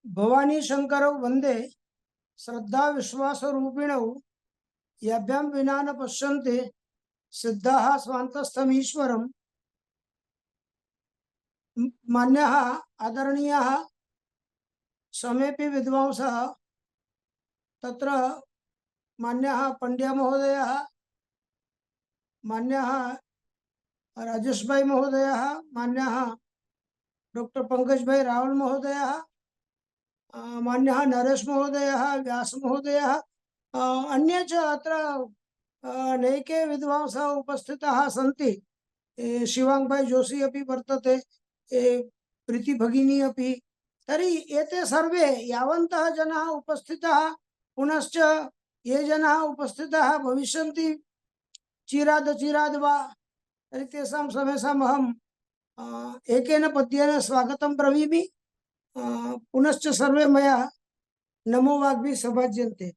भवानी शंकरौ वंदे श्रद्धा विश्वास रूपिणौ याभ्यां विना न पश्यन्ते सिद्धाः स्वान्तस्थमीश्वरम्। मान्यः आदरणीयः समेपि विद्वांसः तत्र मान्यः पंड्या महोदयः, मान्यः राजेश भाई महोदयः, मान्यः डॉक्टर पंकज भाई रावल महोदयः, मान्यः नरेश महोदयः, व्यास महोदयः, अन्ये च अत्र नैके विद्वांसः उपस्थिताः सन्ति। शिवांग भाई जोशी अपि वर्तते, प्रीति भगिनी अपि। तर्हि एते सर्वे यावन्तः जनाः उपस्थिताः, पुनश्च ये जनाः उपस्थिताः भविष्यन्ति चिराद वा, तर्हि तेषां समेषाम् अहम् एकेन पद्येन स्वागतं ब्रवीमि। पुनश्च सर्वे मया नमो वाग्भिः सभाज्यन्ते।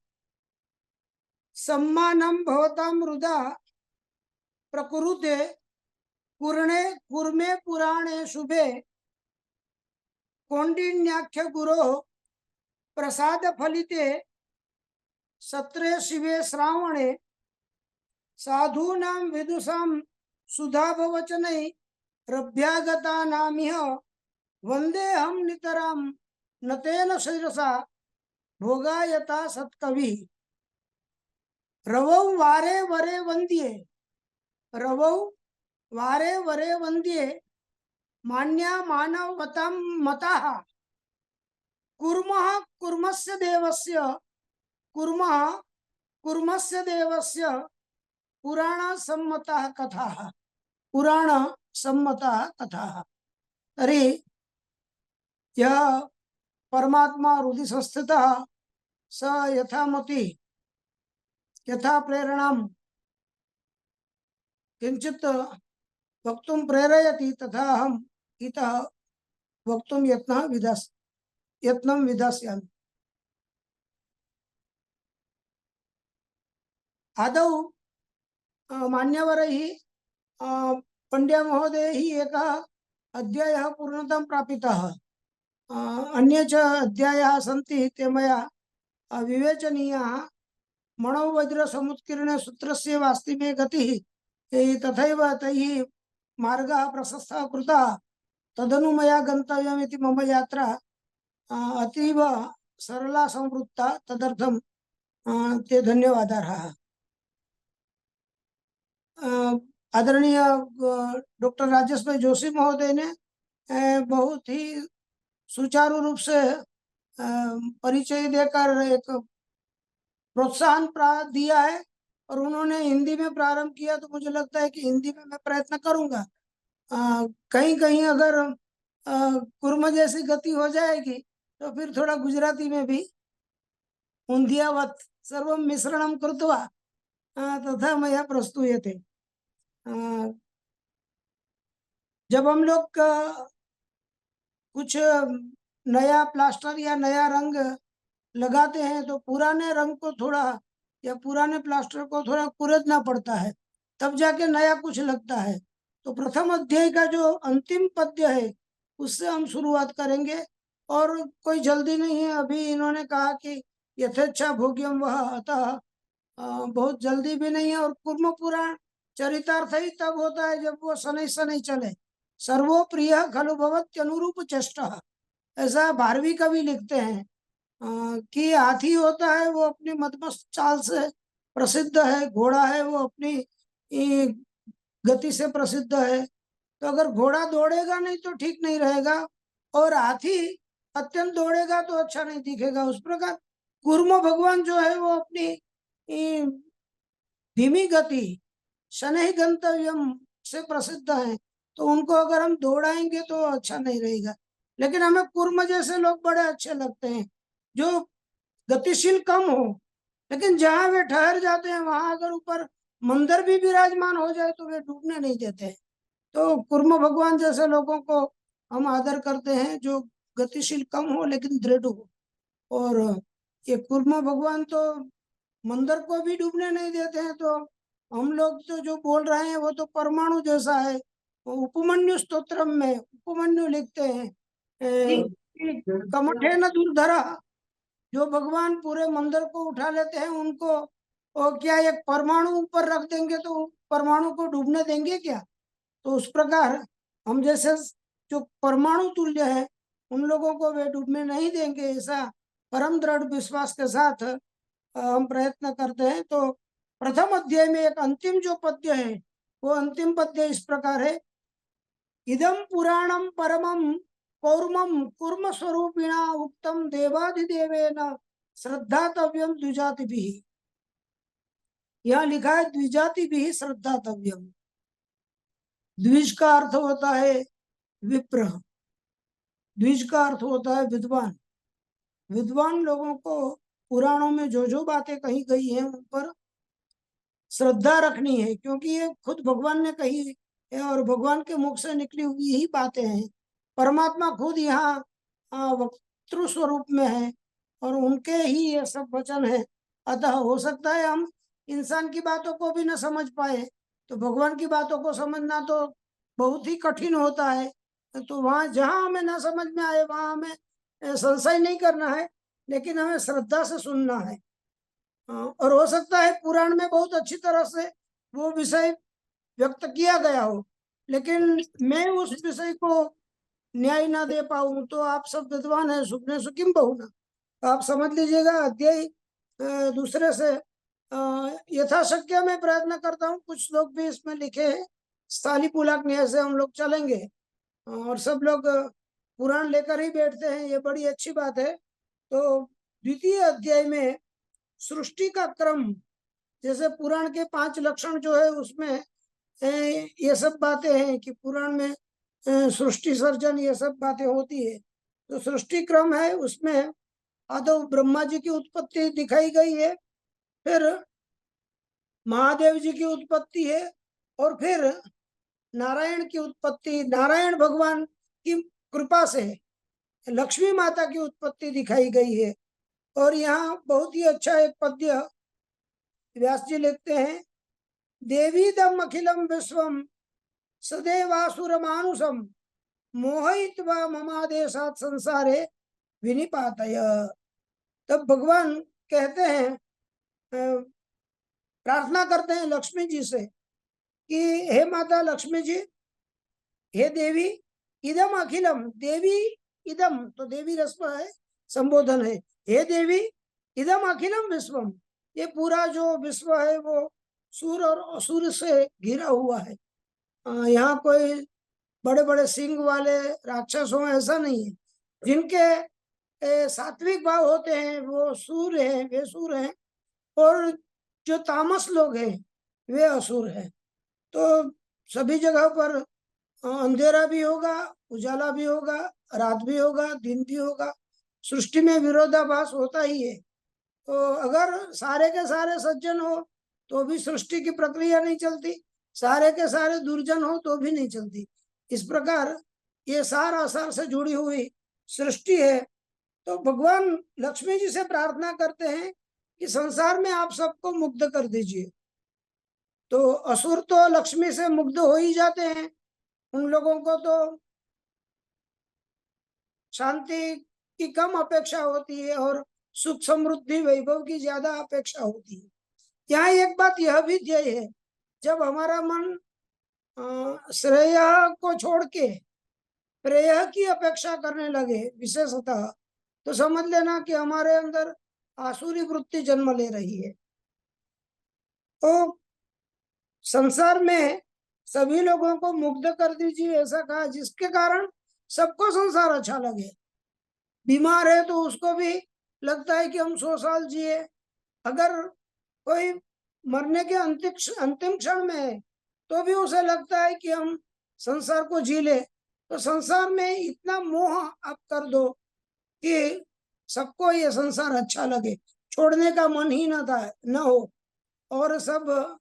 सम्मानं भवतां हृदा प्रकुरुते कुर्मे पुराणे शुभे कौंडिन्याख्य गुरो प्रसाद फलिते सत्रे शिवे श्रावणे साधूनां विदुषां सुधाभवचनै रभ्यागतानामिह वन्देऽहं नितरां नतेन शिरसा भोगायता सत्कवि। रवौ वारे वरे वन्द्ये, रवौ वारे वरे वन्द्ये मान्या मानवतां मताः कुर्मः कुर्मस्य देवस्य, कुर्मः कुर्मस्य देवस्य पुराण सम्मतः कथाः, पुराण सम्मतः कथाः। तर्हि यः परमात्मा हृदि संस्थितः स यथामति यथा प्रेरणां किंचित् वक्तुं प्रेरयति तथा अहम् इतः वक्तुं यत्नं विधास्यामि। आदौ मान्यवरैः पंड्या महोदयैः एकः अध्यायः पूर्णतां प्रापितः। अन्ये च अध्यायाः सन्ति, ते मया विवेचनीयाः। मणौ वज्र समुत्कीर्णे सूत्रस्य वास्तिमे गतिः, तथैव तैः मार्गः प्रशस्तः कृतः, तदनु मया गन्तव्यमिति मम यात्रा अतीव सरला संवृत्ता। तदर्थं ते धन्यवादार्हः। आदरणीय डॉक्टर राजेश भाई जोशी महोदय ने बहुत ही सुचारू रूप से परिचय देकर एक प्रोत्साहन दिया है, और उन्होंने हिंदी में प्रारंभ किया, तो मुझे लगता है कि हिंदी में मैं प्रयत्न करूंगा। कहीं कहीं अगर कुर्म जैसी गति हो जाएगी तो फिर थोड़ा गुजराती में भी उन्धियावत सर्वं मिश्रणं कृत्वा तथा मया प्रस्तूयते। जब हम लोग कुछ नया प्लास्टर या नया रंग लगाते हैं तो पुराने रंग को थोड़ा या पुराने प्लास्टर को थोड़ा कुरेदना पड़ता है, तब जाके नया कुछ लगता है। तो प्रथम अध्याय का जो अंतिम पद्य है उससे हम शुरुआत करेंगे, और कोई जल्दी नहीं है। अभी इन्होंने कहा कि यथेच्छा भोग्यम वह, अतः बहुत जल्दी भी नहीं है। और कुर्म पुराण चरितार्थ ही तब होता है जब वो शनै शनै चले। सर्वो प्रिय खलु भवत्यनुरूप चेष्टा, ऐसा भारवी कवि लिखते हैं कि हाथी होता है वो अपनी मदमस्त चाल से प्रसिद्ध है, घोड़ा है वो अपनी गति से प्रसिद्ध है। तो अगर घोड़ा दौड़ेगा नहीं तो ठीक नहीं रहेगा, और हाथी अत्यंत दौड़ेगा तो अच्छा नहीं दिखेगा। उस प्रकार कूर्म भगवान जो है वो अपनी धीमी गति शनै गंतव्यम से प्रसिद्ध है, तो उनको अगर हम दौड़ाएंगे तो अच्छा नहीं रहेगा। लेकिन हमें कूर्म जैसे लोग बड़े अच्छे लगते हैं जो गतिशील कम हो, लेकिन जहां वे ठहर जाते हैं वहां अगर ऊपर मंदिर भी विराजमान हो जाए तो वे डूबने नहीं देते। तो कूर्म भगवान जैसे लोगों को हम आदर करते हैं जो गतिशील कम हो लेकिन दृढ़ हो। और ये कूर्म भगवान तो मंदिर को भी डूबने नहीं देते हैं। तो हम लोग तो जो बोल रहे हैं वो तो परमाणु जैसा है। उपमन्यु स्तोत्रम में उपमन्यु लिखते हैं कमठे न दुर्धरा, जो भगवान पूरे मंदिर को उठा लेते हैं उनको और क्या एक परमाणु ऊपर रख देंगे तो परमाणु को डूबने देंगे क्या? तो उस प्रकार हम जैसे जो परमाणु तुल्य है उन लोगों को वे डूबने नहीं देंगे, ऐसा परम दृढ़ विश्वास के साथ हम प्रयत्न करते हैं। तो प्रथम अध्याय में एक अंतिम जो पद्य है वो अंतिम पद्य इस प्रकार है। इदम पुराणम परमम पौर्मम कूर्म स्वरूपिणा उक्तम देवादिदेवेन श्रद्धातव्यम द्विजातिभिः। यहाँ लिखा है द्विजातिभिः श्रद्धातव्यम। द्विज का अर्थ होता है विप्र, द्विज का अर्थ होता है विद्वान। विद्वान लोगों को पुराणों में जो बातें कही गई हैं उन पर श्रद्धा रखनी है, क्योंकि ये खुद भगवान ने कही है और भगवान के मुख से निकली हुई ही बातें हैं। परमात्मा खुद यहाँ वक्तृ स्वरूप में है और उनके ही ये सब वचन है। अतः हो सकता है हम इंसान की बातों को भी न समझ पाए, तो भगवान की बातों को समझना तो बहुत ही कठिन होता है। तो वहाँ जहाँ हमें न समझ में आए वहाँ हमें संशय नहीं करना है, लेकिन हमें श्रद्धा से सुनना है। और हो सकता है पुराण में बहुत अच्छी तरह से वो विषय व्यक्त किया गया हो, लेकिन मैं उस विषय को न्याय ना दे पाऊं, तो आप सब विद्वान है, सुखने सुखिम बहुना, तो आप समझ लीजिएगा। अध्याय दूसरे से यथाशक्य मैं प्रयत्न करता हूँ। कुछ लोग भी इसमें लिखे हैं, स्थाली पुलाक न्याय से हम लोग चलेंगे और सब लोग पुराण लेकर ही बैठते हैं, ये बड़ी अच्छी बात है। तो द्वितीय अध्याय में सृष्टि का क्रम, जैसे पुराण के 5 लक्षण जो है उसमें ये सब बातें हैं कि पुराण में सृष्टि सर्जन ये सब बातें होती है। तो सृष्टि क्रम है, उसमें आदौ ब्रह्मा जी की उत्पत्ति दिखाई गई है, फिर महादेव जी की उत्पत्ति है और फिर नारायण की उत्पत्ति, नारायण भगवान की कृपा से लक्ष्मी माता की उत्पत्ति दिखाई गई है। और यहाँ बहुत ही अच्छा एक पद्य व्यास जी लिखते हैं। देवीदम अखिलम विश्वम सदैवासुर मानुषम मोहित्वा ममादेशात् संसारे विनिपातय। तब भगवान कहते हैं, प्रार्थना करते हैं लक्ष्मी जी से कि हे माता लक्ष्मी जी, हे देवी, इदम अखिलम, देवी इदम तो देवी रस्म है, संबोधन है। हे देवी, इदम अखिलम विश्वम, ये पूरा जो विश्व है वो सूर और असुर से घिरा हुआ है। यहाँ कोई बड़े बड़े सिंह वाले राक्षस हो ऐसा नहीं है। जिनके सात्विक भाव होते हैं वो सूर हैं, वे सूर हैं, और जो तामस लोग हैं वे असुर हैं। तो सभी जगह पर अंधेरा भी होगा, उजाला भी होगा, रात भी होगा, दिन भी होगा। सृष्टि में विरोधाभास होता ही है। तो अगर सारे के सारे सज्जन हो तो भी सृष्टि की प्रक्रिया नहीं चलती, सारे के सारे दुर्जन हो तो भी नहीं चलती। इस प्रकार ये सार आसार से जुड़ी हुई सृष्टि है। तो भगवान लक्ष्मी जी से प्रार्थना करते हैं कि संसार में आप सबको मुग्ध कर दीजिए। तो असुर तो लक्ष्मी से मुग्ध हो ही जाते हैं, उन लोगों को तो शांति की कम अपेक्षा होती है और सुख समृद्धि वैभव की ज्यादा अपेक्षा होती है। यहाँ एक बात यह भी ध्येय है, जब हमारा मन श्रेय को छोड़ के प्रेय की अपेक्षा करने लगे विशेषतः, तो समझ लेना कि हमारे अंदर आसुरी वृत्ति जन्म ले रही है। तो संसार में सभी लोगों को मुग्ध कर दीजिए ऐसा कहा, जिसके कारण सबको संसार अच्छा लगे। बीमार है तो उसको भी लगता है कि हम 100 साल जिए। अगर कोई मरने के अंतिम क्षण में है तो भी उसे लगता है कि हम संसार को जी ले। तो संसार में इतना मोह आप कर दो कि सबको ये संसार अच्छा लगे, छोड़ने का मन ही न हो और सब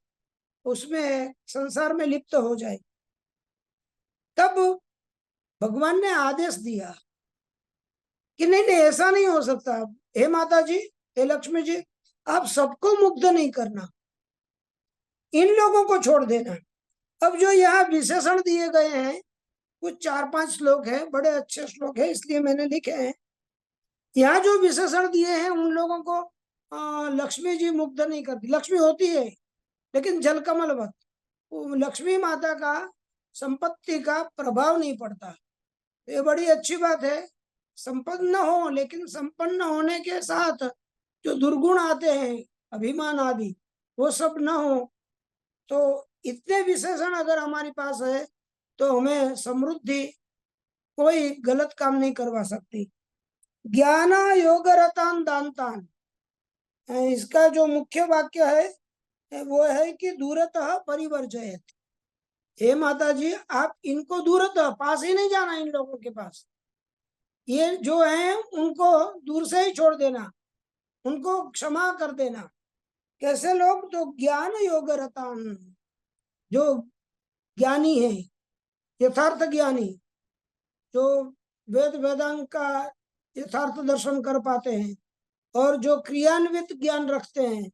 उसमें संसार में लिप्त हो जाए। तब भगवान ने आदेश दिया कि नहीं नहीं, ऐसा नहीं हो सकता। हे माता जी, हे लक्ष्मी जी, आप सबको मुग्ध नहीं करना, इन लोगों को छोड़ देना। अब जो यहाँ विशेषण दिए गए हैं कुछ 4-5 श्लोक है, बड़े अच्छे श्लोक है, इसलिए मैंने लिखे हैं। यहाँ जो विशेषण दिए हैं उन लोगों को लक्ष्मी जी मुग्ध नहीं करती। लक्ष्मी होती है लेकिन जलकमलवत, लक्ष्मी माता का संपत्ति का प्रभाव नहीं पड़ता। ये बड़ी अच्छी बात है। संपन्न हो लेकिन संपन्न होने के साथ जो दुर्गुण आते हैं, अभिमान आदि, वो सब न हो। तो इतने विशेषण अगर हमारे पास है तो हमें समृद्धि कोई गलत काम नहीं करवा सकती। ज्ञान योग रतान दानतान, इसका जो मुख्य वाक्य है वो है कि दूरतः परिवर्जयत। हे माता जी, आप इनको दूरतः, पास ही नहीं जाना इन लोगों के पास। ये जो है उनको दूर से ही छोड़ देना, उनको क्षमा कर देना। कैसे लोग? तो ज्ञान योग रतान, जो ज्ञानी है, यथार्थ ज्ञानी, जो वेद वेदांग का यथार्थ दर्शन कर पाते हैं और जो क्रियान्वित ज्ञान रखते हैं।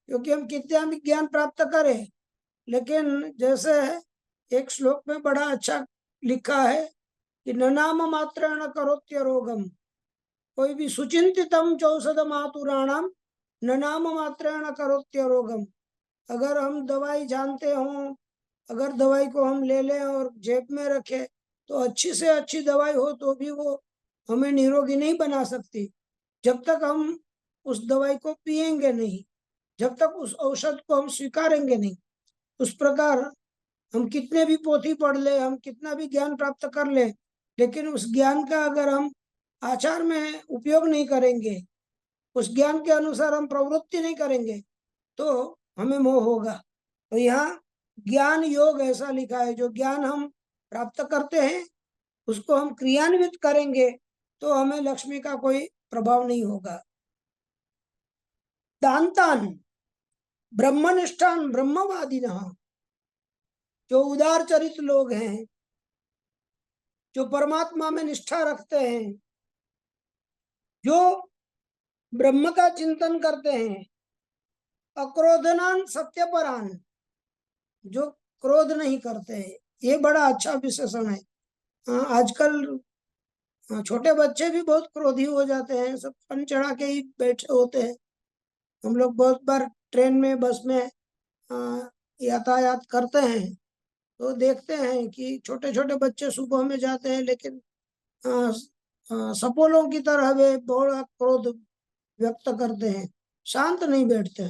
क्योंकि हम कितना भी ज्ञान प्राप्त करें, लेकिन जैसे एक श्लोक में बड़ा अच्छा लिखा है कि न नाम मात्रेण करोत्य रोगम, कोई भी सुचिंतितम चौषध मातुराणाम न नाम मात्रेण करोत्य रोगम। अगर हम दवाई जानते हों, अगर दवाई को हम ले लें और जेब में रखें, तो अच्छी से अच्छी दवाई हो तो भी वो हमें निरोगी नहीं बना सकती जब तक हम उस दवाई को पिएंगे नहीं, जब तक उस औषध को हम स्वीकारेंगे नहीं। उस प्रकार हम कितने भी पोथी पढ़ ले, हम कितना भी ज्ञान प्राप्त कर ले, लेकिन उस ज्ञान का अगर हम आचार में उपयोग नहीं करेंगे, उस ज्ञान के अनुसार हम प्रवृत्ति नहीं करेंगे, तो हमें मोह होगा। तो यहाँ ज्ञान योग ऐसा लिखा है, जो ज्ञान हम प्राप्त करते हैं उसको हम क्रियान्वित करेंगे तो हमें लक्ष्मी का कोई प्रभाव नहीं होगा। दानतान ब्रह्मनिष्ठान ब्रह्मवादिनः, जो उदार चरित लोग हैं, जो परमात्मा में निष्ठा रखते हैं, जो ब्रह्म का चिंतन करते हैं, अक्रोधनान सत्यपरान, जो क्रोध नहीं करते हैं। ये बड़ा अच्छा विशेषण है। आजकल छोटे बच्चे भी बहुत क्रोधी हो जाते हैं, सब फन चढ़ा के ही बैठे होते हैं। हम लोग बहुत बार ट्रेन में, बस में यातायात करते हैं तो देखते हैं कि छोटे छोटे बच्चे सुबह में जाते हैं, लेकिन सपोलों की तरह वे बड़ा क्रोध व्यक्त करते हैं, शांत नहीं बैठते।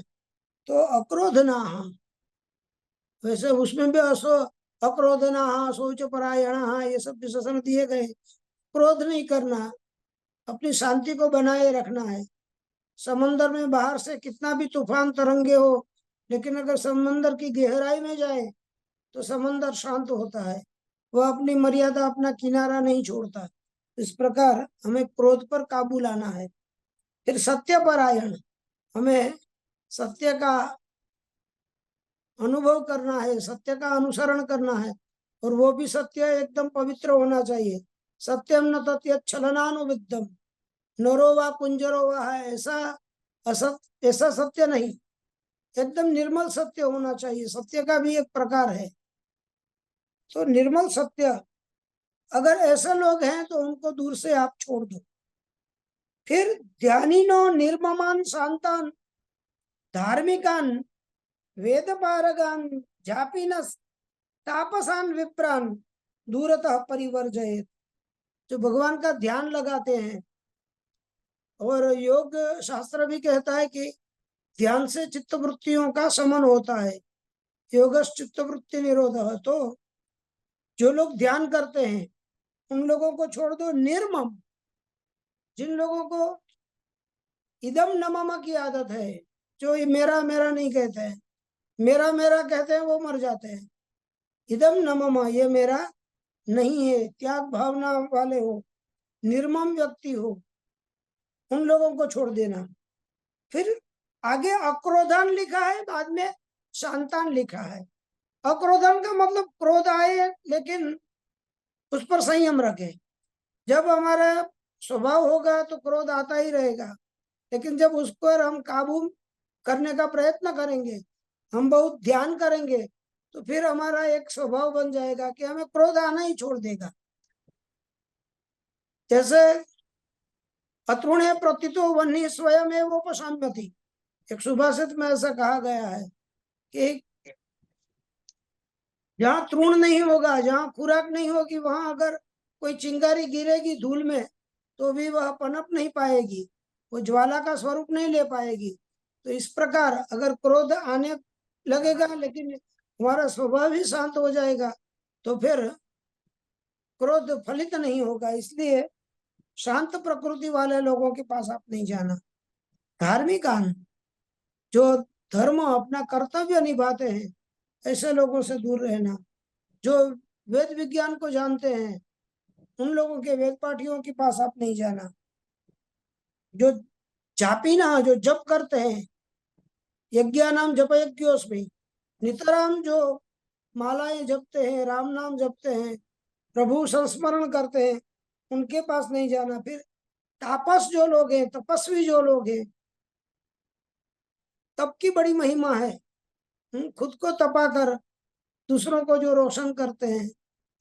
तो अक्रोध ना, वैसे उसमें भी अक्रोध ना, शौच परायण, ये सब विशेषण दिए गए। क्रोध नहीं करना, अपनी शांति को बनाए रखना है। समंदर में बाहर से कितना भी तूफान तरंगे हो, लेकिन अगर समंदर की गहराई में जाए तो समंदर शांत होता है, वह अपनी मर्यादा, अपना किनारा नहीं छोड़ता। इस प्रकार हमें क्रोध पर काबू लाना है। फिर सत्यपरायण, हमें सत्य का अनुभव करना है, सत्य का अनुसरण करना है, और वो भी सत्य एकदम पवित्र होना चाहिए। सत्यम न तत्यच्छलनानुविद्धम नरो वा कुंजरो वा, है ऐसा असत्य, ऐसा सत्य नहीं, एकदम निर्मल सत्य होना चाहिए। सत्य का भी एक प्रकार है, तो निर्मल सत्य, अगर ऐसे लोग हैं तो उनको दूर से आप छोड़ दो। फिर ध्यानिनो निर्ममान शांतान धार्मिकान वेद पारगान जापिनस तापसान विप्रान दूरतः परिवर्जयेत, जो भगवान का ध्यान लगाते हैं। और योग शास्त्र भी कहता है कि ध्यान से चित्त वृत्तियों का शमन होता है, योगश चित्त वृत्ति निरोधः। तो जो लोग ध्यान करते हैं उन लोगों को छोड़ दो। निर्मम, जिन लोगों को इदम न मम की आदत है, जो ये मेरा मेरा नहीं कहते हैं, मेरा मेरा कहते हैं, वो मर जाते हैं। इदम न मम, ये मेरा नहीं है, त्याग भावना वाले हो, निर्मम व्यक्ति हो, उन लोगों को छोड़ देना। फिर आगे अक्रोधन लिखा है, बाद में शांतान लिखा है। अक्रोधन का मतलब क्रोध आए लेकिन उस पर संयम रखे। जब हमारा स्वभाव होगा तो क्रोध आता ही रहेगा, लेकिन जब उस पर हम काबू करने का प्रयत्न करेंगे, हम बहुत ध्यान करेंगे, तो फिर हमारा एक स्वभाव बन जाएगा कि हमें क्रोध आना ही छोड़ देगा। जैसे अतृणे प्रतितो वह्नि स्वयं एव उपशाम्यति, एक सुभाषित में ऐसा कहा गया है कि जहाँ तृण नहीं होगा, जहाँ खुराक नहीं होगी, वहां अगर कोई चिंगारी गिरेगी धूल में तो भी वह पनप नहीं पाएगी, वो ज्वाला का स्वरूप नहीं ले पाएगी। तो इस प्रकार अगर क्रोध आने लगेगा लेकिन हमारा स्वभाव ही शांत हो जाएगा तो फिर क्रोध फलित नहीं होगा। इसलिए शांत प्रकृति वाले लोगों के पास आप नहीं जाना। धार्मिक जो धर्म अपना कर्तव्य निभाते हैं ऐसे लोगों से दूर रहना। जो वेद विज्ञान को जानते हैं उन लोगों के वेद पाठियों के पास आप नहीं जाना। जो जापी ना, जो जप करते हैं, यज्ञानाम जप यज्ञोस्मि, नितराम जो मालाएं जपते हैं, राम नाम जपते हैं, प्रभु संस्मरण करते हैं, उनके पास नहीं जाना। फिर तापस जो लोग हैं, तपस्वी जो लोग हैं, तप की बड़ी महिमा है। खुद को तपा कर दूसरों को जो रोशन करते हैं,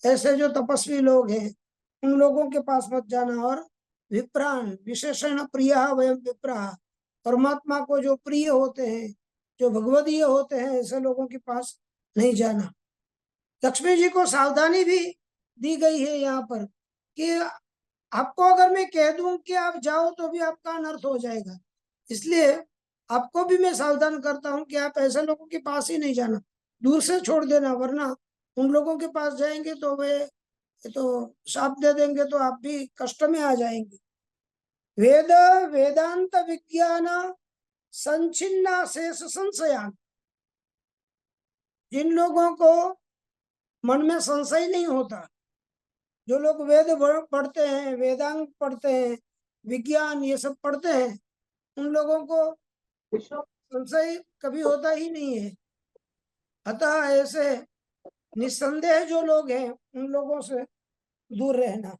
ऐसे जो तपस्वी लोग हैं उन लोगों के पास मत जाना। और विप्रान विशेषण प्रिय वयम विप्रा, परमात्मा को जो प्रिय होते हैं, जो भगवदीय होते हैं, ऐसे लोगों के पास नहीं जाना। लक्ष्मी जी को सावधानी भी दी गई है यहाँ पर कि आपको अगर मैं कह दूं कि आप जाओ तो भी आपका अनर्थ हो जाएगा। इसलिए आपको भी मैं सावधान करता हूँ कि आप ऐसे लोगों के पास ही नहीं जाना, दूर से छोड़ देना, वरना उन लोगों के पास जाएंगे तो वे तो शाप दे देंगे तो आप भी कष्ट में आ जाएंगे। वेद वेदांत विज्ञान संचिन्ना शेष संशयान, जिन लोगों को मन में संशय नहीं होता, जो लोग वेद पढ़ते हैं, वेदांग पढ़ते हैं, विज्ञान ये सब पढ़ते हैं, उन लोगों को संशय कभी होता ही नहीं है। अतः ऐसे निस्संदेह जो लोग हैं उन लोगों से दूर रहना।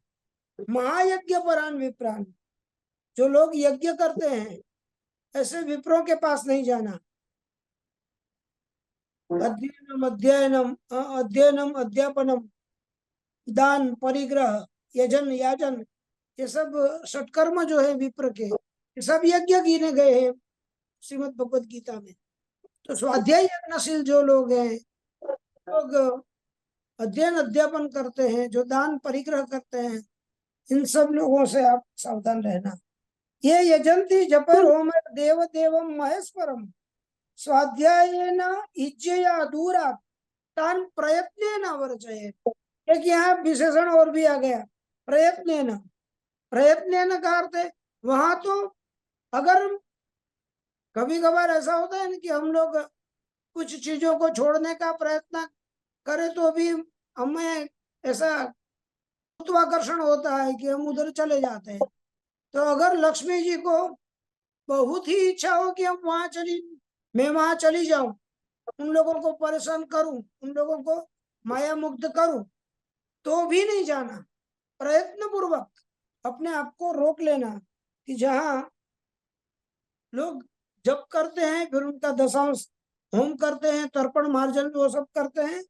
महायज्ञ परान विप्रान, जो लोग यज्ञ करते हैं ऐसे विप्रों के पास नहीं जाना। अध्ययनम अध्ययनम अध्ययनम अध्यापनम दान परिग्रह यजन याजन, ये सब षटकर्म जो है विप्र के, ये सब यज्ञ गिने गए हैं श्रीमद् भगवद गीता में। तो स्वाध्याय यज्ञशील जो लोग हैं, लोग अध्ययन अध्यापन करते हैं, जो दान परिग्रह करते हैं, इन सब लोगों से आप सावधान रहना। ये यजंती जपर होम देव देवम महेश्वरम स्वाध्यायेन इज्जया दूरात् तान प्रयत्नेन वर्जयेत्। एक यहाँ विशेषण और भी आ गया, प्रयत्नेन। प्रयत्नेन का अर्थ है वहां तो अगर कभी कभार ऐसा होता है ना कि हम लोग कुछ चीजों को छोड़ने का प्रयत्न करें तो भी हमें ऐसा गुरुत्वाकर्षण होता है कि हम उधर चले जाते हैं। तो अगर लक्ष्मी जी को बहुत ही इच्छा हो कि मैं वहां चली जाऊं, उन लोगों को परेशान करूं, उन लोगों को माया मुक्त करूं, तो भी नहीं जाना। प्रयत्न पूर्वक अपने आप को रोक लेना कि जहां लोग जप करते हैं, फिर उनका दशांश होम करते हैं, तर्पण मार्जन वो सब करते हैं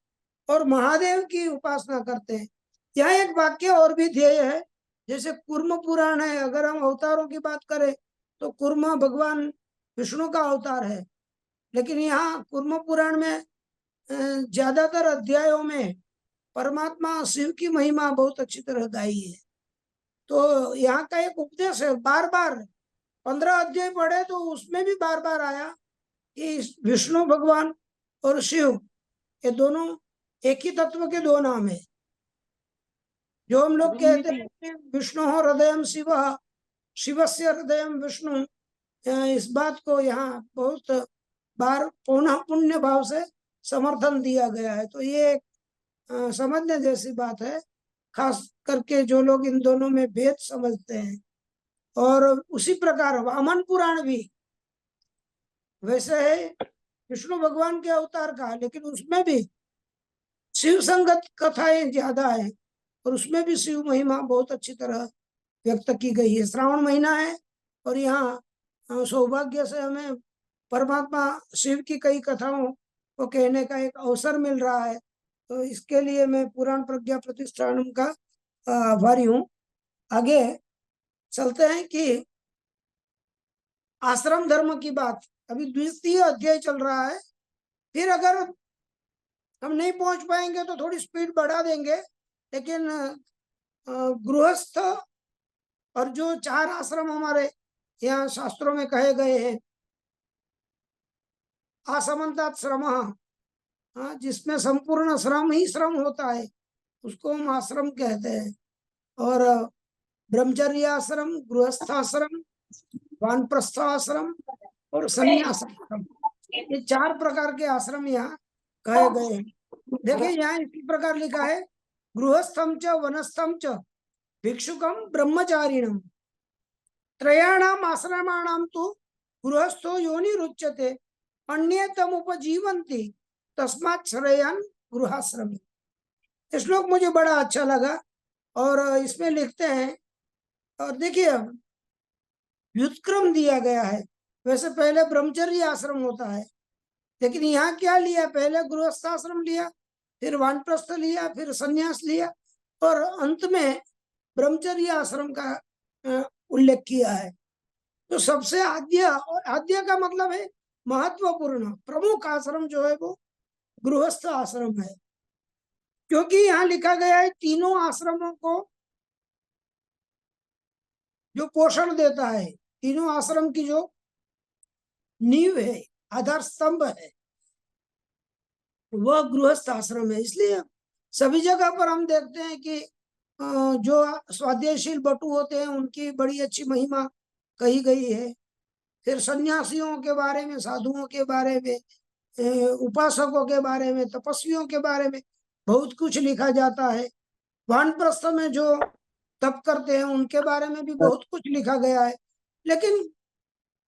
और महादेव की उपासना करते हैं। यहाँ एक वाक्य और भी ध्येय है, जैसे कूर्म पुराण है, अगर हम अवतारों की बात करें तो कूर्म भगवान विष्णु का अवतार है, लेकिन यहाँ कूर्म पुराण में ज्यादातर अध्यायों में परमात्मा शिव की महिमा बहुत अच्छी तरह गाई है। तो यहाँ का एक उपदेश है, बार बार 15 अध्याय पढ़े तो उसमें भी बार बार आया कि विष्णु भगवान और शिव ये दोनों एक ही तत्व के दो नाम है। जो हम लोग कहते हैं कि विष्णु हृदयम शिव, शिवस्य हृदयम विष्णु, इस बात को यहाँ बहुत बार पुण्य भाव से समर्थन दिया गया है। तो ये समझने जैसी बात है, खास करके जो लोग इन दोनों में भेद समझते हैं। और उसी प्रकार वामन पुराण भी वैसे है, विष्णु भगवान के अवतार का, लेकिन उसमें भी शिव संगत कथाएं ज्यादा है और उसमें भी शिव महिमा बहुत अच्छी तरह व्यक्त की गई है। श्रावण महीना है और यहाँ सौभाग्य से हमें परमात्मा शिव की कई कथाओं को कहने का एक अवसर मिल रहा है। तो इसके लिए मैं पुराण प्रज्ञा प्रतिष्ठान का आभारी हूँ। आगे चलते हैं कि आश्रम धर्म की बात, अभी द्वितीय अध्याय चल रहा है। फिर अगर हम नहीं पहुंच पाएंगे तो थोड़ी स्पीड बढ़ा देंगे, लेकिन गृहस्थ और जो 4 आश्रम हमारे यहाँ शास्त्रों में कहे गए हैं, आसमंतात श्रम, जिसमें संपूर्ण श्रम ही श्रम होता है, उसको हम आश्रम कहते हैं। और ब्रह्मचर्य आश्रम, गृहस्थाश्रम, वानप्रस्थाश्रम और संन्यासाश्रम, ये 4 प्रकार के आश्रम यहाँ कहे गए हैं। देखिए यहाँ इसी प्रकार लिखा है, गृहस्थम च वनस्थम च भिक्षुकम ब्रह्मचारिणम त्रयाणाम आश्रमाणाम तो गृहस्थो योनिरुच्यते अन्यतम उपजीवन्ति तस्मात् श्रेयान् गृहाश्रमी। ये श्लोक मुझे बड़ा अच्छा लगा। और इसमें लिखते हैं, और देखिए व्युत्क्रम दिया गया है। वैसे पहले ब्रह्मचर्य आश्रम होता है, लेकिन यहाँ क्या लिया, पहले गृहस्थाश्रम लिया, फिर वानप्रस्थ लिया, फिर संन्यास लिया, और अंत में ब्रह्मचर्य आश्रम का उल्लेख किया है। तो सबसे आद्य, और आद्य का मतलब है महत्वपूर्ण, प्रमुख आश्रम जो है वो गृहस्थ आश्रम है, क्योंकि यहाँ लिखा गया है तीनों आश्रमों को जो पोषण देता है, तीनों आश्रम की जो नींव है, आधार स्तंभ है, वह गृहस्थ आश्रम है। इसलिए सभी जगह पर हम देखते हैं कि जो स्वाध्यायशील बटु होते हैं उनकी बड़ी अच्छी महिमा कही गई है। फिर सन्यासियों के बारे में, साधुओं के बारे में, उपासकों के बारे में, तपस्वियों के बारे में बहुत कुछ लिखा जाता है। वानप्रस्थ में जो तप करते हैं उनके बारे में भी बहुत कुछ लिखा गया है। लेकिन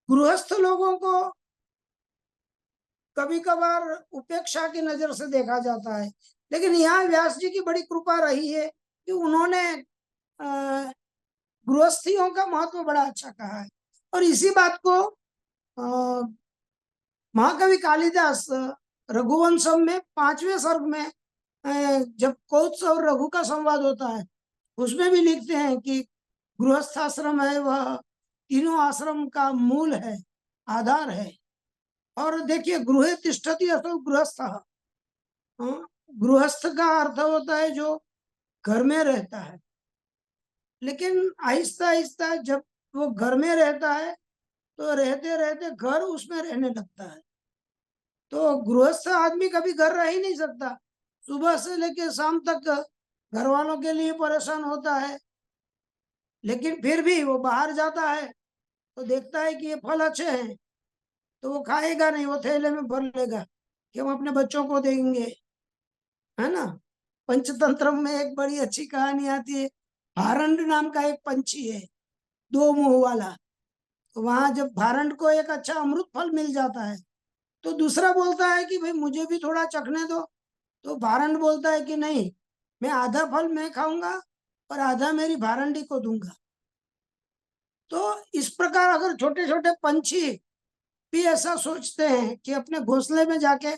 गृहस्थ लोगों को कभी कभार उपेक्षा की नजर से देखा जाता है, लेकिन यहाँ व्यास जी की बड़ी कृपा रही है कि उन्होंने गृहस्थियों का महत्व बड़ा अच्छा कहा है। और इसी बात को महाकवि कालिदास रघुवंशम में 5वें सर्ग में जब कौत्स और रघु का संवाद होता है, उसमें भी लिखते हैं कि गृहस्थाश्रम है वह तीनों आश्रम का मूल है, आधार है। और देखिए गृहे तिष्ठति असौ गृहस्थ, गृहस्थ का अर्थ होता है जो घर में रहता है, लेकिन आहिस्ता आहिस्ता जब वो घर में रहता है तो रहते रहते घर उसमें रहने लगता है। तो गृहस्थ आदमी कभी घर रह ही नहीं सकता, सुबह से लेकर शाम तक घर वालों के लिए परेशान होता है, लेकिन फिर भी वो बाहर जाता है तो देखता है कि ये फल अच्छे हैं, तो वो खाएगा नहीं, वो थैले में भर लेगा कि हम अपने बच्चों को देंगे, है ना। पंचतंत्र में एक बड़ी अच्छी कहानी आती है, भारंड नाम का एक पंछी है, 2 मुंह वाला। तो वहां जब भारंड को एक अच्छा अमृत फल मिल जाता है तो दूसरा बोलता है कि भाई मुझे भी थोड़ा चखने दो। तो भारंड बोलता है कि नहीं, मैं आधा फल मैं खाऊंगा और आधा मेरी भारंडी को दूंगा। तो इस प्रकार अगर छोटे छोटे पंछी भी ऐसा सोचते हैं कि अपने घोंसले में जाके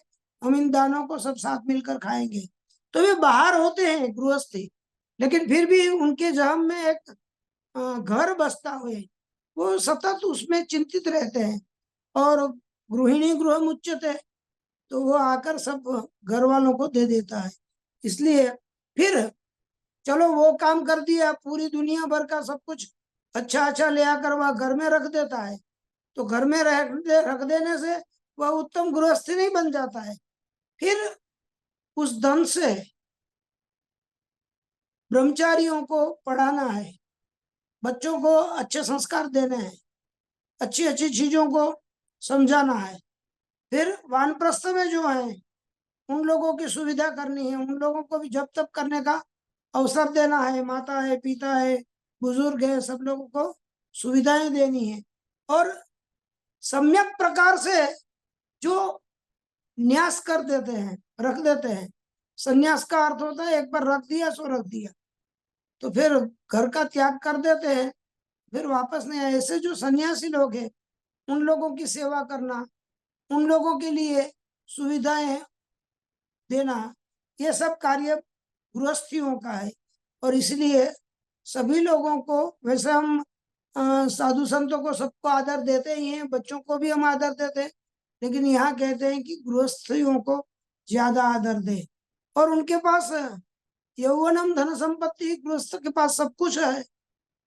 हम इन दानों को सब साथ मिलकर खाएंगे, तो वे बाहर होते हैं गृहस्थी, लेकिन फिर भी उनके जहम में एक घर बसता हुए वो सतत उसमें चिंतित रहते हैं। और गृहिणी गृह मुच्यते, तो वो आकर सब घर वालों को दे देता है। इसलिए फिर चलो वो काम कर दिया, पूरी दुनिया भर का सब कुछ अच्छा अच्छा ले आकर वह घर में रख देता है, तो घर में रख देने से वह उत्तम गृहस्थी नहीं बन जाता है। फिर उस धन से ब्रह्मचारियों को पढ़ाना है, बच्चों को अच्छे संस्कार देने हैं, अच्छी अच्छी चीजों को समझाना है। फिर वानप्रस्थ में जो है उन लोगों की सुविधा करनी है, उन लोगों को भी जब तब करने का अवसर देना है, माता है, पिता है, बुजुर्ग है, सब लोगों को सुविधाएं देनी है। और सम्यक प्रकार से जो न्यास कर देते हैं, रख देते हैं, संन्यास का अर्थ होता है एक बार रख दिया सो रख दिया, तो फिर घर का त्याग कर देते हैं, फिर वापस नहीं आए। ऐसे जो सन्यासी लोग हैं उन लोगों की सेवा करना, उन लोगों के लिए सुविधाएं देना, ये सब कार्य गृहस्थियों का है। और इसलिए सभी लोगों को, वैसे हम साधु संतों को सबको आदर देते ही हैं, बच्चों को भी हम आदर देते हैं, लेकिन यहाँ कहते हैं कि गृहस्थियों को ज्यादा आदर दे। और उनके पास यौवनम धन संपत्ति, गृहस्थ के पास सब कुछ है।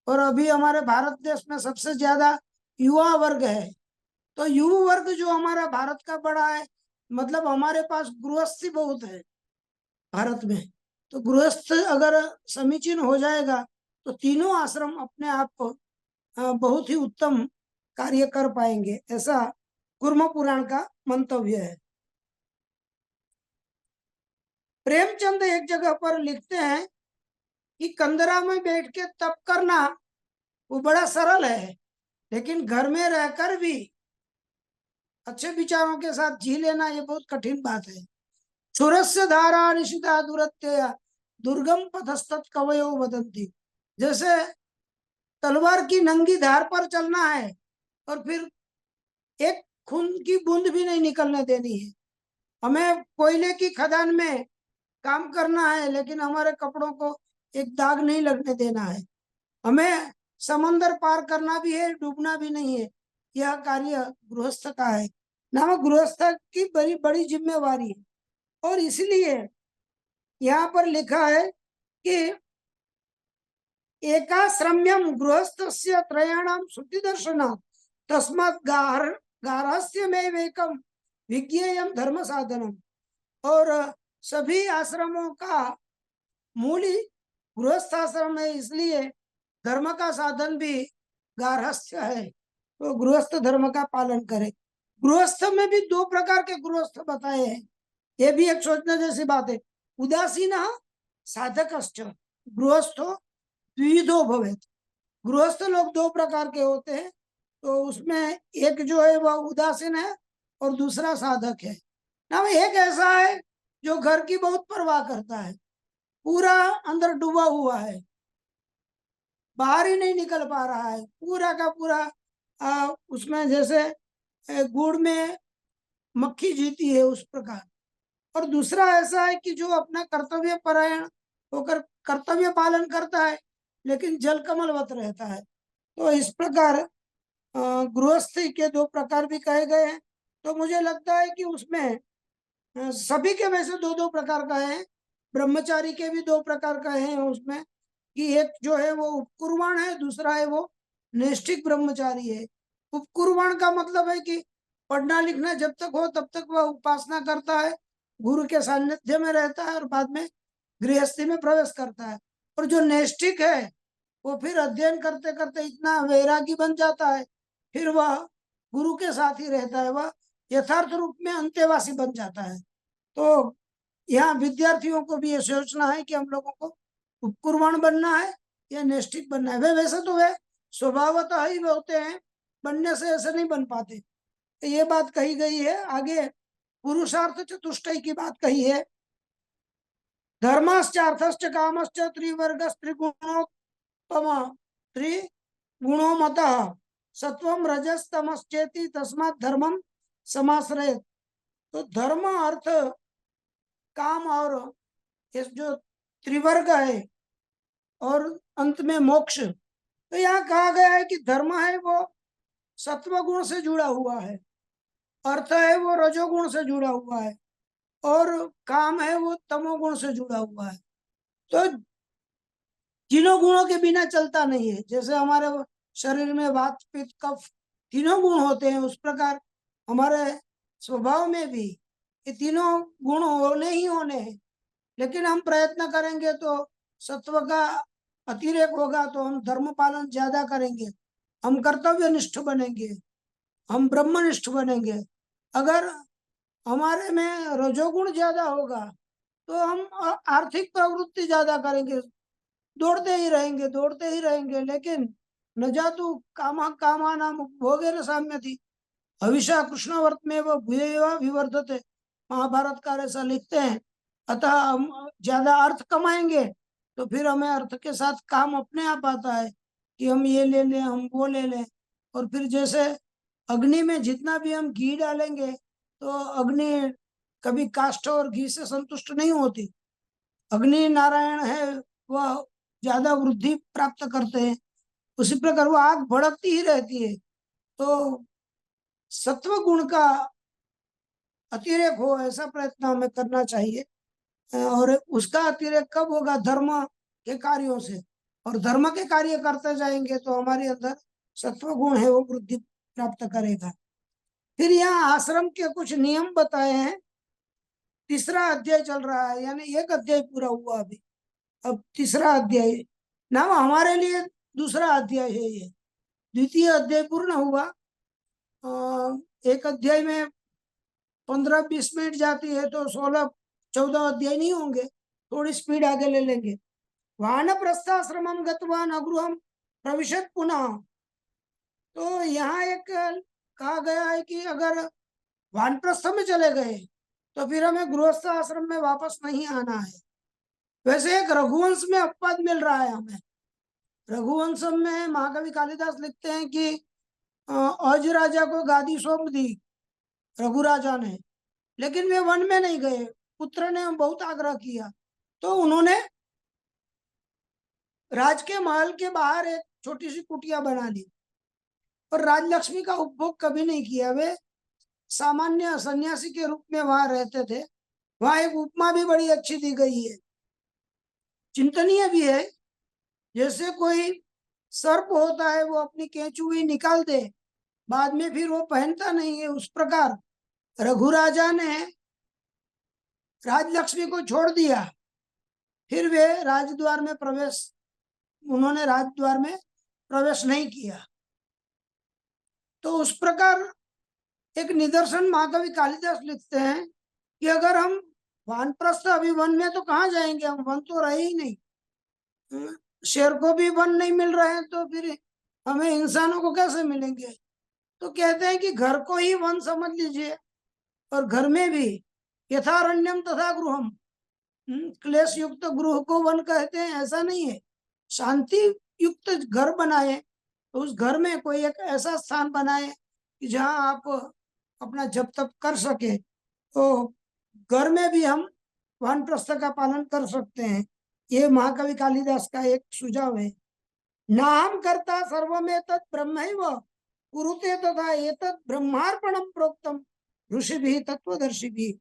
और अभी हमारे भारत देश में सबसे ज्यादा युवा वर्ग है, तो युवा वर्ग जो हमारा भारत का बड़ा है, मतलब हमारे पास गृहस्थी बहुत है भारत में। तो गृहस्थ अगर समीचीन हो जाएगा तो तीनों आश्रम अपने आप को बहुत ही उत्तम कार्य कर पाएंगे, ऐसा कूर्म पुराण का मंतव्य है। प्रेमचंद एक जगह पर लिखते हैं कि कंदरा में बैठ के तप करना वो बड़ा सरल है, लेकिन घर में रहकर भी अच्छे विचारों के साथ जी लेना ये बहुत कठिन बात है। क्षुरस्य धारा निशिता दुरत्यया दुर्गम पथस्तत् कवयो वदन्ति। जैसे तलवार की नंगी धार पर चलना है और फिर एक खून की बूंद भी नहीं निकलने देनी है। हमें कोयले की खदान में काम करना है, लेकिन हमारे कपड़ों को एक दाग नहीं लगने देना है। हमें समंदर पार करना भी है, डूबना भी नहीं है। यह कार्य गृहस्थ का है, नाम गृहस्थ की बड़ी बड़ी जिम्मेवारी है। और इसलिए यहाँ पर लिखा है कि एकाश्रम्यम गृहस्थस्य त्रयाणाम श्रुति दर्शनात् तस्मात् गार्हस्थ्यमेवैकम विज्ञेयम धर्म साधनम। और सभी आश्रमों का मूल ही गृहस्थ आश्रम है, इसलिए धर्म का साधन भी गार्हस्थ्य है। तो गृहस्थ धर्म का पालन करे। गृहस्थ में भी दो प्रकार के गृहस्थ बताए हैं, ये भी एक सोचने जैसी बात है। उदासीन साधकश्च गृहस्थो द्विविधो भवेत्। गृहस्थ लोग दो प्रकार के होते हैं, तो उसमें एक जो है वह उदासीन है और दूसरा साधक है। ना एक ऐसा है जो घर की बहुत परवाह करता है, पूरा अंदर डूबा हुआ है, बाहर ही नहीं निकल पा रहा है, पूरा का पूरा उसमें जैसे गुड़ में मक्खी जीती है उस प्रकार। और दूसरा ऐसा है कि जो अपना कर्तव्य परायण होकर कर्तव्य पालन करता है, लेकिन जल कमलवत रहता है। तो इस प्रकार गृहस्थी के दो प्रकार भी कहे गए हैं। तो मुझे लगता है कि उसमें सभी के वैसे दो दो प्रकार का है, ब्रह्मचारी के भी दो प्रकार का है उसमें, कि एक जो है वो उपकुर्वाण है, दूसरा है वो नैष्ठिक ब्रह्मचारी है। उपकुर्वाण का मतलब है कि पढ़ना लिखना जब तक हो तब तक वह उपासना करता है, गुरु के सानिध्य में रहता है और बाद में गृहस्थी में प्रवेश करता है। और जो नैष्ठिक है वो फिर अध्ययन करते करते इतना वैरागी बन जाता है, फिर वह गुरु के साथ ही रहता है, वह यथार्थ रूप में अंतेवासी बन जाता है। तो यहाँ विद्यार्थियों को भी ये सोचना है कि हम लोगों को उपकुर्बान बनना है या नैष्ठिक बनना है। वे वैसे तो वे स्वभावतः ही होते हैं, बनने से ऐसे नहीं बन पाते। तो ये बात कही गई है। आगे पुरुषार्थ चतुष्टय की बात कही है। धर्मश्च अर्थश्च कामश्च त्रिवर्ग त्रिगुणोत्तम त्रिगुणो मतः सत्वम रजस्तमश्चेति तस्मात् धर्मम समाश्रयेत्। तो धर्म अर्थ काम और ये जो त्रिवर्ग है और अंत में मोक्ष, तो यहाँ कहा गया है कि धर्म है वो सत्व गुण से जुड़ा हुआ है, अर्थ है वो रजोगुण से जुड़ा हुआ है, और काम है वो तमोगुण से जुड़ा हुआ है। तो तीनों गुणों के बिना चलता नहीं है। जैसे हमारे शरीर में वात पित्त कफ तीनों गुण होते हैं, उस प्रकार हमारे स्वभाव में भी ये तीनों गुण होने ही होने हैं। लेकिन हम प्रयत्न करेंगे तो सत्व का अतिरेक होगा, तो हम धर्म पालन ज्यादा करेंगे, हम कर्तव्य निष्ठ बनेंगे, हम ब्रह्मनिष्ठ बनेंगे। अगर हमारे में रजोगुण ज्यादा होगा तो हम आर्थिक प्रवृत्ति ज्यादा करेंगे, दौड़ते ही रहेंगे। लेकिन न जातु कामानाम उपभोगेन साम्यति हविषा कृष्णवर्त में वो भूयैव विवर्धते। महाभारत का ऐसा लिखते हैं। अतः हम ज्यादा अर्थ कमाएंगे तो फिर हमें अर्थ के साथ काम अपने आप आता है कि हम ये ले लें, हम वो ले लें। और फिर जैसे अग्नि में जितना भी हम घी डालेंगे तो अग्नि कभी काष्ठ और घी से संतुष्ट नहीं होती। अग्नि नारायण है, वह ज्यादा वृद्धि प्राप्त करते हैं। उसी प्रकार वो आग भड़कती ही रहती है। तो सत्व गुण का अतिरेक हो, ऐसा प्रयत्न हमें करना चाहिए। और उसका अतिरेक कब होगा? धर्म के कार्यों से। और धर्म के कार्य करते जाएंगे तो हमारे अंदर सत्व गुण है वो वृद्धि प्राप्त करेगा। फिर यहाँ आश्रम के कुछ नियम बताए हैं। तीसरा अध्याय चल रहा है, यानी एक अध्याय पूरा हुआ अभी, अब तीसरा अध्याय। ना हमारे लिए दूसरा अध्याय है ये। द्वितीय अध्याय पूर्ण हुआ। एक अध्याय में 15-20 मिनट जाती है, तो 16-14 अध्याय नहीं होंगे, थोड़ी स्पीड आगे ले लेंगे। वानप्रस्थाश्रमं गत्वा न गृहं प्रविशत् पुनः। तो यहाँ एक कहा गया है कि अगर वानप्रस्थ में चले गए तो फिर हमें गृहस्थ आश्रम में वापस नहीं आना है। वैसे एक रघुवंश में अपवाद मिल रहा है हमें। रघुवंश में महाकवि कालिदास लिखते हैं कि अज राजा को गादी सौंप दी रघु राजा ने, लेकिन वे वन में नहीं गए। पुत्र ने बहुत आग्रह किया तो उन्होंने राज के महल के बाहर एक छोटी सी कुटिया बना ली, और राजलक्ष्मी का उपभोग कभी नहीं किया। वे सामान्य सन्यासी के रूप में वहां रहते थे। वहां एक उपमा भी बड़ी अच्छी दी गई है, चिंतनीय भी है। जैसे कोई सर्प होता है, वो अपनी केंचुई निकाल दे, बाद में फिर वो पहनता नहीं है, उस प्रकार रघुराजा ने राजलक्ष्मी को छोड़ दिया। फिर वे राजद्वार में प्रवेश उन्होंने राजद्वार में प्रवेश नहीं किया। तो उस प्रकार एक निदर्शन महाकवि कालिदास लिखते हैं कि अगर हम वानप्रस्थ, अभी वन में तो कहाँ जाएंगे हम, वन तो रहे ही नहीं। शेर को भी वन नहीं मिल रहे हैं, तो फिर हमें इंसानों को कैसे मिलेंगे? तो कहते हैं कि घर को ही वन समझ लीजिए, और घर में भी यथारण्यम तथा गृहम। क्लेश युक्त गृह को वन कहते हैं, ऐसा नहीं है। शांति युक्त घर बनाए, तो उस घर में कोई एक ऐसा स्थान बनाए कि जहाँ आप अपना जप तप कर सके। तो घर में भी हम वानप्रस्थ का पालन कर सकते हैं। ये महाकवि कालिदास का एक सुझाव है। नाहम कर्ता सर्वमेतत् ब्रह्मैव कुरुते तथा एतत् ब्रह्मार्पणम प्रोक्तम ऋषिभिः तत्वदर्शिभिः।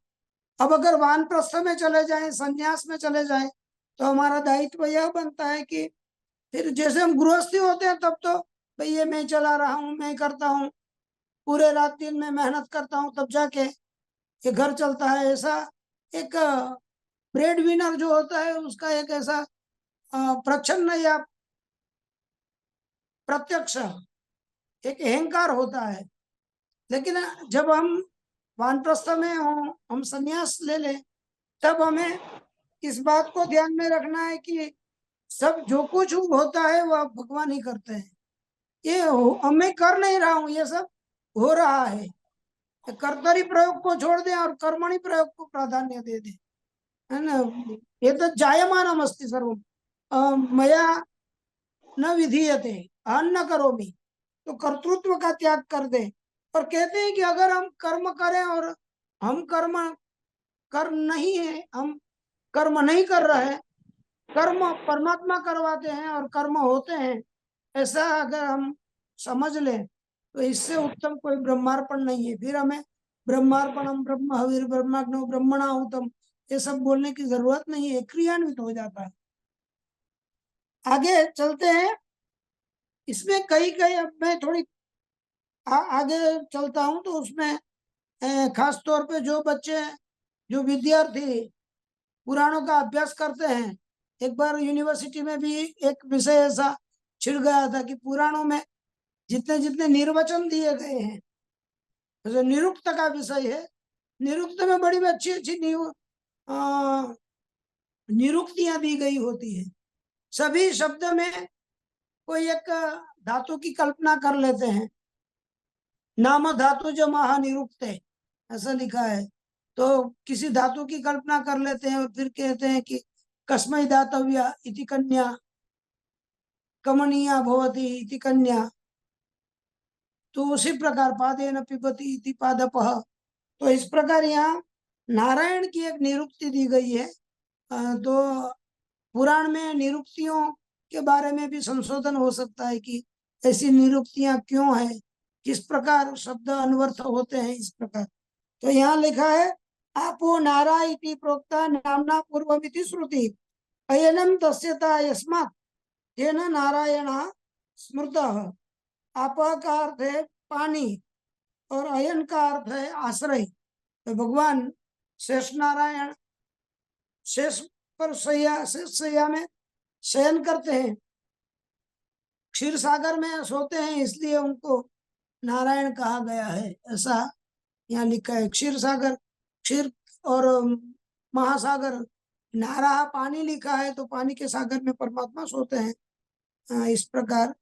अब अगर वानप्रस्थ में चले जाएं, संन्यास में चले जाएं, तो हमारा दायित्व यह बनता है कि फिर जैसे हम गृहस्थी होते हैं तब तो भाई ये मैं चला रहा हूँ, मैं करता हूँ, पूरे रात दिन में मेहनत करता हूँ, तब जाके ये घर चलता है। ऐसा एक ब्रेड विनर जो होता है, उसका एक ऐसा प्रच्छन्न या प्रत्यक्ष एक अहंकार होता है। लेकिन जब हम वानप्रस्थ में हो, हम संन्यास ले लें, तब हमें इस बात को ध्यान में रखना है कि सब जो कुछ होता है वह भगवान ही करते हैं। ये मैं कर नहीं रहा हूँ, ये सब हो रहा है। कर्तरी प्रयोग को छोड़ दें और कर्मणि प्रयोग को प्राधान्य दे दें, है ना। ये तो जायमानम अस्ति सर्वम मया न विधीयते अहं न करोमि। तो कर्तृत्व का त्याग कर दे। और कहते हैं कि अगर हम कर्म करें और हम कर्म कर नहीं है, हम कर्म नहीं कर रहे हैं, कर्म परमात्मा करवाते हैं और कर्म होते हैं, ऐसा अगर हम समझ लें, तो इससे उत्तम कोई ब्रह्मार्पण नहीं है। फिर हमें ब्रह्मार्पणम ब्रह्म हविर ब्रह्माग्नो ब्रह्मणाहुतम ये सब बोलने की जरूरत नहीं है, क्रियान्वित हो जाता है। आगे चलते हैं। इसमें कई कई, अब मैं थोड़ी आगे चलता हूँ, तो उसमें खास तौर पे जो बच्चे, जो विद्यार्थी पुराणों का अभ्यास करते हैं, एक बार यूनिवर्सिटी में भी एक विषय ऐसा छिड़ गया था कि पुराणों में जितने जितने निर्वचन दिए गए हैं, जो निरुक्त का विषय है, निरुक्त में बड़ी अच्छी अच्छी निरुक्तियां दी गई होती है। सभी शब्द में कोई एक धातु की कल्पना कर लेते हैं। नाम धातु जो महानिरुक्त है, ऐसा लिखा है। तो किसी धातु की कल्पना कर लेते हैं और फिर कहते हैं कि कस्मै दातव्या इति कन्या, कमनीया भवति इति कन्या। तो उसी प्रकार पादेन पिबति इति पादपः। तो इस प्रकार यहाँ नारायण की एक निरुक्ति दी गई है। तो पुराण में निरुक्तियों के बारे में भी संशोधन हो सकता है कि ऐसी निरुक्तियां क्यों है, किस प्रकार शब्द अन्वर्थ होते हैं, इस प्रकार। तो यहाँ लिखा है, आपो नारा इति प्रोक्ता नामना पूर्वमिति श्रुति अयनम तस्यता यस्मात् तेन नारायण स्मृतः। आप का अर्थ है पानी और अयन का अर्थ है आश्रय। तो भगवान शेष नारायण शेष पर शेष सैया में शयन करते हैं, क्षीर सागर में सोते हैं, इसलिए उनको नारायण कहा गया है, ऐसा यहाँ लिखा है। क्षीर सागर, क्षीर और महासागर, नारा पानी लिखा है, तो पानी के सागर में परमात्मा सोते हैं, इस प्रकार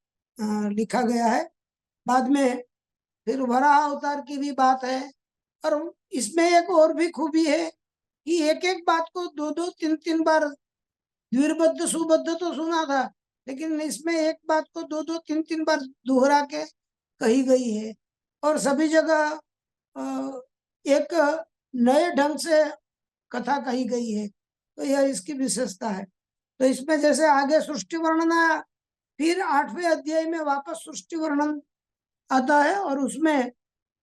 लिखा गया है। बाद में फिर वराह अवतार की भी बात है, और इसमें एक और भी खूबी है कि एक एक बात को दो दो तीन तीन बार द्विबद्ध सुबद्ध तो सुना था, लेकिन इसमें एक बात को दो दो तीन तीन बार दोहरा के कही गई है, और सभी जगह एक नए ढंग से कथा कही गई है। तो यह इसकी विशेषता है। तो इसमें जैसे आगे सृष्टि वर्णन आया, फिर 8वें अध्याय में वापस सृष्टि वर्णन आता है, और उसमें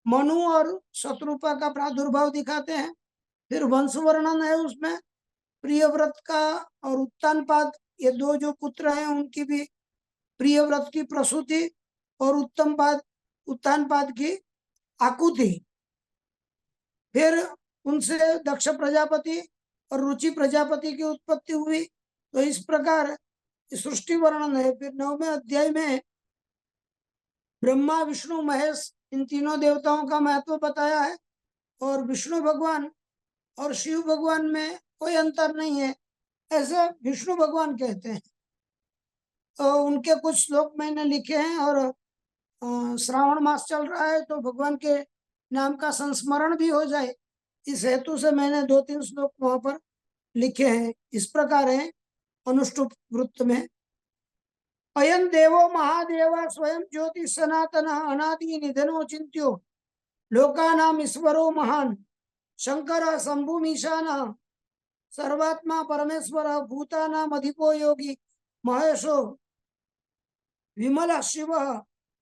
मनु और शत्रुपा का प्रादुर्भाव दिखाते हैं। फिर वंश वर्णन है, उसमें प्रियव्रत का और उत्तानपाद, ये दो जो पुत्र हैं उनकी भी, प्रियव्रत की प्रसूति और उत्तानपाद की आकुति। फिर उनसे दक्ष प्रजापति और रुचि प्रजापति की उत्पत्ति हुई। तो इस प्रकार सृष्टि वर्णन है। फिर 9वें अध्याय में ब्रह्मा विष्णु महेश इन तीनों देवताओं का महत्व बताया है, और विष्णु भगवान और शिव भगवान में कोई अंतर नहीं है, ऐसे विष्णु भगवान कहते हैं। तो उनके कुछ श्लोक मैंने लिखे हैं, और श्रावण मास चल रहा है, तो भगवान के नाम का संस्मरण भी हो जाए, इस हेतु से मैंने 2-3 श्लोक वहां पर लिखे हैं। इस प्रकार है अनुष्टुप वृत्त में, अयं देवो महादेव स्वयं ज्योति सनातन अनादि निधनो चिंत्यो लोकानाम ईश्वरो महान शंकर शंभुमीशान सर्वात्मा परमेश्वर भूतानाम अधिपो योगी महेशो विमल शिव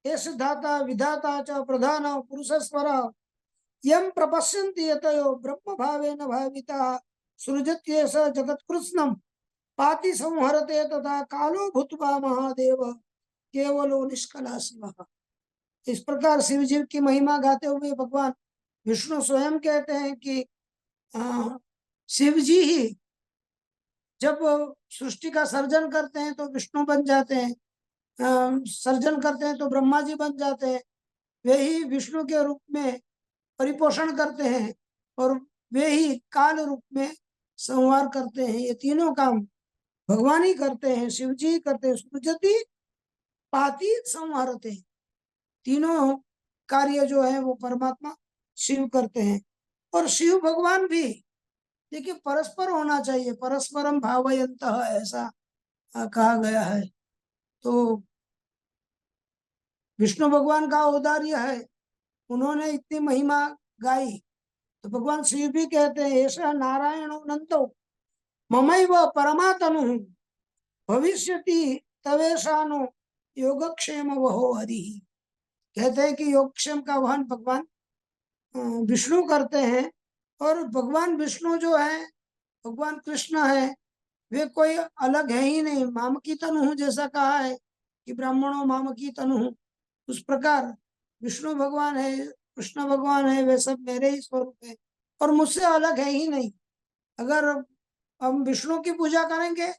एष धाता विधाता च प्रधान पुरुषस्वर यं प्रपश्यन्ति यतयो ब्रह्म भावेन भाविता सृजत्येष जगत्कृत्स्नं पाति संहरते तथा कालो भूत्वा महादेव केवलो निष्कला शिव। इस प्रकार शिव जी की महिमा गाते हुए भगवान विष्णु स्वयं कहते हैं कि शिव जी ही जब सृष्टि का सर्जन करते हैं तो विष्णु बन जाते हैं, सर्जन करते हैं तो ब्रह्मा जी बन जाते हैं, वे ही विष्णु के रूप में परिपोषण करते हैं, और वे ही काल रूप में संहार करते हैं। ये तीनों काम भगवान ही करते हैं, शिव जी करते हैं। सृजति पाति संहारते, तीनों कार्य जो है वो परमात्मा शिव करते हैं। और शिव भगवान भी देखिए परस्पर होना चाहिए, परस्परम भावयन्तः ऐसा कहा गया है। तो विष्णु भगवान का औदार्य है, उन्होंने इतनी महिमा गाई, तो भगवान शिव भी कहते हैं ऐसा नारायण अनंतो ममैव परमातनु भविष्यति तवेशानो योगक्षेम वहो हरि। कहते हैं कि योगक्षेम का वहन भगवान विष्णु करते हैं, और भगवान विष्णु जो है, भगवान कृष्ण है, वे कोई अलग है ही नहीं। मामकी तनु जैसा कहा है कि ब्राह्मणों मामकी तनु, उस प्रकार विष्णु भगवान है, कृष्ण भगवान है, वे सब मेरे ही स्वरूप है और मुझसे अलग है ही नहीं। अगर हम विष्णु की पूजा करेंगे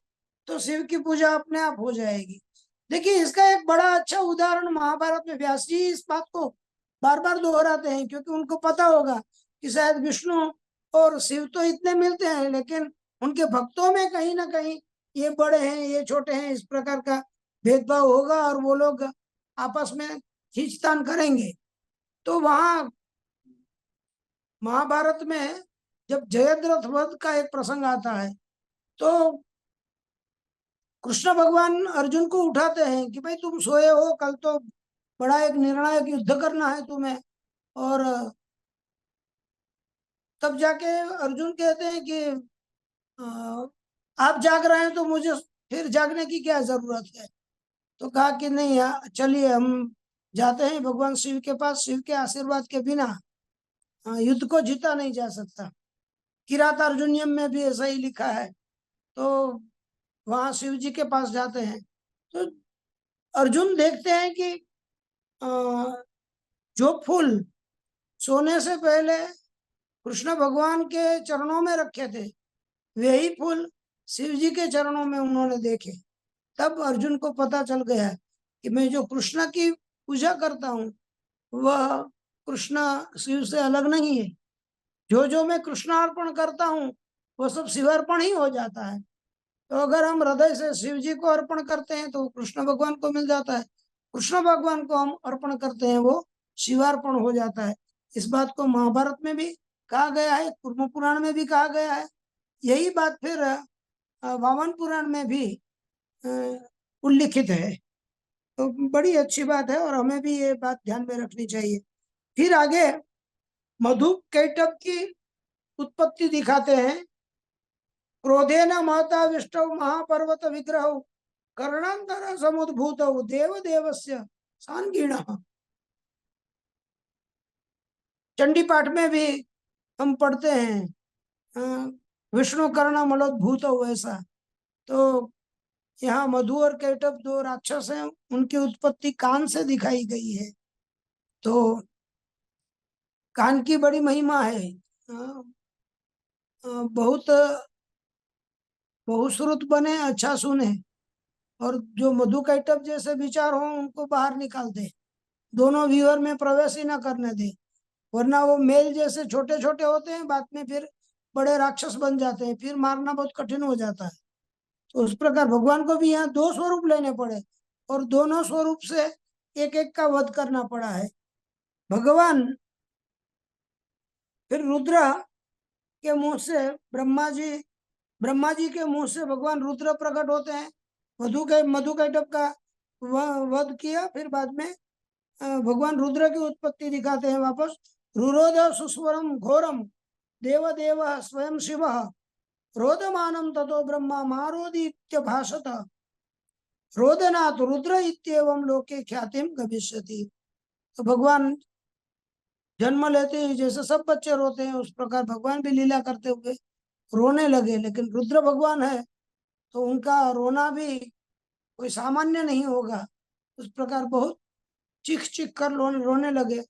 तो शिव की पूजा अपने आप हो जाएगी। देखिए इसका एक बड़ा अच्छा उदाहरण महाभारत में व्यास जी इस बात को बार बार दोहराते हैं, क्योंकि उनको पता होगा कि शायद विष्णु और शिव तो इतने मिलते हैं, लेकिन उनके भक्तों में कहीं ना कहीं ये बड़े हैं ये छोटे हैं इस प्रकार का भेदभाव होगा, और वो लोग आपस में खींचतान करेंगे। तो वहां महाभारत में जब जयद्रथ वध का एक प्रसंग आता है, तो कृष्ण भगवान अर्जुन को उठाते हैं कि भाई तुम सोए हो, कल तो बड़ा एक निर्णायक युद्ध करना है तुम्हें, और तब जाके अर्जुन कहते हैं कि आप जाग रहे हैं तो मुझे फिर जागने की क्या जरूरत है। तो कहा कि नहीं, चलिए हम जाते हैं भगवान शिव के पास। शिव के आशीर्वाद के बिना युद्ध को जीता नहीं जा सकता। किरातार्जुनीयम में भी ऐसा ही लिखा है। तो वहां शिव जी के पास जाते हैं तो अर्जुन देखते हैं कि अ, जो फूल सोने से पहले कृष्ण भगवान के चरणों में रखे थे, वही फूल शिव जी के चरणों में उन्होंने देखे। तब अर्जुन को पता चल गया कि मैं जो कृष्ण की पूजा करता हूँ वह कृष्ण शिव से अलग नहीं है। जो जो मैं कृष्ण अर्पण करता हूँ वो सब शिवार्पण ही हो जाता है। तो अगर हम हृदय से शिव जी को अर्पण करते हैं तो कृष्ण भगवान को मिल जाता है। कृष्ण भगवान को हम अर्पण करते हैं वो शिवार्पण हो जाता है। इस बात को महाभारत में भी कहा गया है, कुर्म पुराण में भी कहा गया है। यही बात फिर वामन पुराण में भी अ, उल्लिखित है। तो बड़ी अच्छी बात है और हमें भी ये बात ध्यान में रखनी चाहिए। फिर आगे मधु कैटभ की उत्पत्ति दिखाते हैं। क्रोधेन महता विष्टौ महापर्वत विग्रहौ कर्णांतर समुद्भूतौ देवदेवस्य सांगीणः। चंडी पाठ में भी हम पढ़ते हैं विष्णु कर्ण मलोद्भूतौ, ऐसा। तो यहाँ मधु और कैटभ दो राक्षस हैं, उनकी उत्पत्ति कान से दिखाई गई है। तो कान की बड़ी महिमा है। बहुत बहुश्रुत बने अच्छा सुने, और जो मधु कैटभ जैसे विचार हो उनको बाहर निकाल दे, दोनों व्यूअर में प्रवेश ही ना करने दे। वरना वो मेल जैसे छोटे छोटे होते हैं, बाद में फिर बड़े राक्षस बन जाते हैं, फिर मारना बहुत कठिन हो जाता है। तो उस प्रकार भगवान को भी यहाँ दो स्वरूप लेने पड़े और दोनों स्वरूप से एक एक का वध करना पड़ा है। भगवान फिर रुद्र के मुंह से ब्रह्मा जी के मुंह से भगवान रुद्र प्रकट होते हैं। मधु कैटभ का वध किया, फिर बाद में भगवान रुद्र की उत्पत्ति दिखाते हैं वापस। रुरोध सुस्वरम घोरम देव देव स्वयं शिव रोदमानम ततो ब्रह्मा मारोदीत्य भाषत रोदनाथ रुद्र इत्येवं लोके ख्यातिम गमिष्यति। तो भगवान जन्म लेते ही जैसे सब बच्चे रोते हैं, उस प्रकार भगवान भी लीला करते हुए रोने लगे। लेकिन रुद्र भगवान है तो उनका रोना भी कोई सामान्य नहीं होगा। उस प्रकार बहुत चीख चीख कर रोने लगे।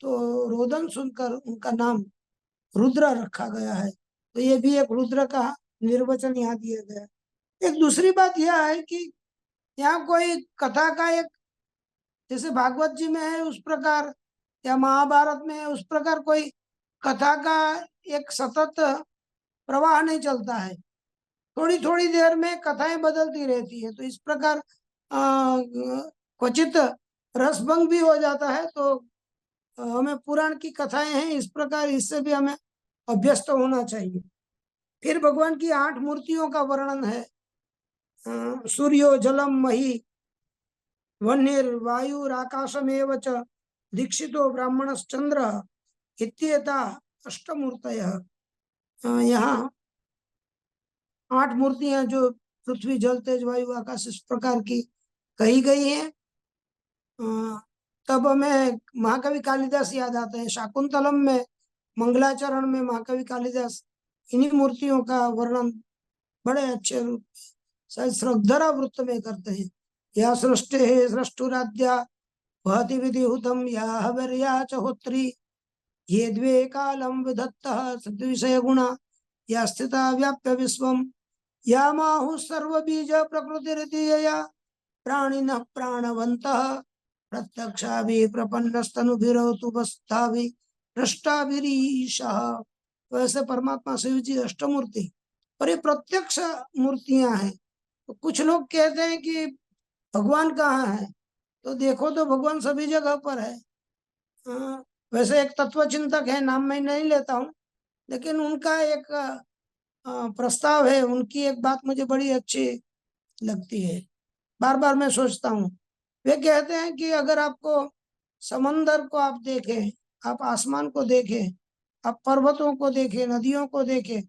तो रोदन सुनकर उनका नाम रुद्र रखा गया है। तो ये भी एक रुद्र का निर्वचन यहाँ दिया गया। एक दूसरी बात यह है कि यहाँ कोई कथा का एक, जैसे भागवत जी में है उस प्रकार, या महाभारत में है उस प्रकार, कोई कथा का एक सतत प्रवाह नहीं चलता है। थोड़ी थोड़ी देर में कथाएं बदलती रहती है। तो इस प्रकार क्वचित रसभंग भी हो जाता है। तो हमें पुराण की कथाएं हैं इस प्रकार, इससे भी हमें अभ्यस्त होना चाहिए। फिर भगवान की 8 मूर्तियों का वर्णन है। सूर्यो जलम मही वह्निर्वायुराकाशमेव च दीक्षितो ब्राह्मणश्चंद्र इत्येता अष्टमूर्तयः। यहाँ 8 मूर्तियां जो पृथ्वी जल तेज वायु आकाश इस प्रकार की कही गई है। तब हमें महाकवि कालिदास याद आते हैं। शाकुंतलम में मंगलाचरण में महाकवि कालिदास इन्हीं मूर्तियों का वर्णन बड़े अच्छे रूप शायद श्रद्धरा वृत्त में करते हैं। या सृष्टि सृष्टुराद्या वहति विधिहुतम या हवर्या च होत्री ये द्वे कालम विधत्तः सद्विषय गुणा या स्थिता व्याप्य विश्वम या माहु सर्वबीज प्रकृतिरिति यया प्राणिनः प्राणवन्तः प्रत्यक्षाभि प्रपन्नस्तनुभिरवतु बस्ताभि दृष्टाभिरीशः। वैसे परमात्मा शिव जी अष्टमूर्ति और ये प्रत्यक्ष मूर्तियां हैं। तो कुछ लोग कहते हैं कि भगवान कहाँ है, तो देखो तो भगवान सभी जगह पर है। वैसे एक तत्व चिंतक है, नाम मैं नहीं लेता हूँ, लेकिन उनका एक प्रस्ताव है, उनकी एक बात मुझे बड़ी अच्छी लगती है। बार बार मैं सोचता हूँ। वे कहते हैं कि अगर आपको समंदर को आप देखें, आप आसमान को देखें, आप पर्वतों को देखें, नदियों को देखें,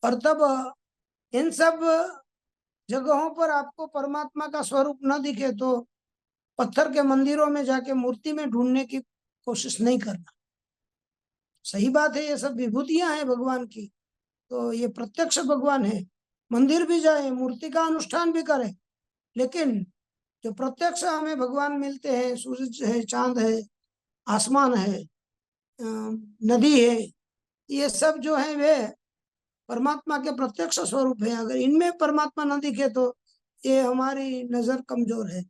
और तब इन सब जगहों पर आपको परमात्मा का स्वरूप न दिखे तो पत्थर के मंदिरों में जाके मूर्ति में ढूंढने की कोशिश नहीं करना। सही बात है, ये सब विभूतियां हैं भगवान की, तो ये प्रत्यक्ष भगवान है। मंदिर भी जाए, मूर्ति का अनुष्ठान भी करें, लेकिन जो प्रत्यक्ष हमें भगवान मिलते हैं, सूरज है, चांद है, आसमान है, नदी है, ये सब जो है वे परमात्मा के प्रत्यक्ष स्वरूप है। अगर इनमें परमात्मा न दिखे तो ये हमारी नजर कमजोर है।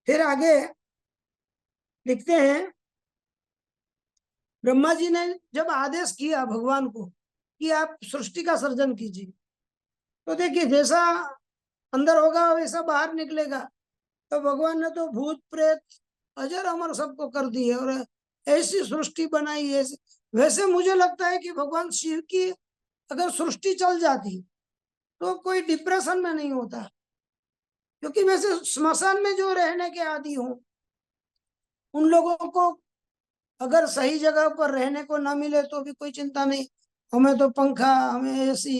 फिर आगे लिखते हैं, ब्रह्मा जी ने जब आदेश किया भगवान को कि आप सृष्टि का सर्जन कीजिए, तो देखिए जैसा अंदर होगा वैसा बाहर निकलेगा। तो भगवान ने तो भूत प्रेत अजर अमर सबको कर दिए और ऐसी सृष्टि बनाई है। वैसे मुझे लगता है कि भगवान शिव की अगर सृष्टि चल जाती तो कोई डिप्रेशन में नहीं होता, क्योंकि वैसे स्मशान में जो रहने के आदी हों उन लोगों को अगर सही जगह पर रहने को ना मिले तो भी कोई चिंता नहीं। हमें तो पंखा, हमें एसी,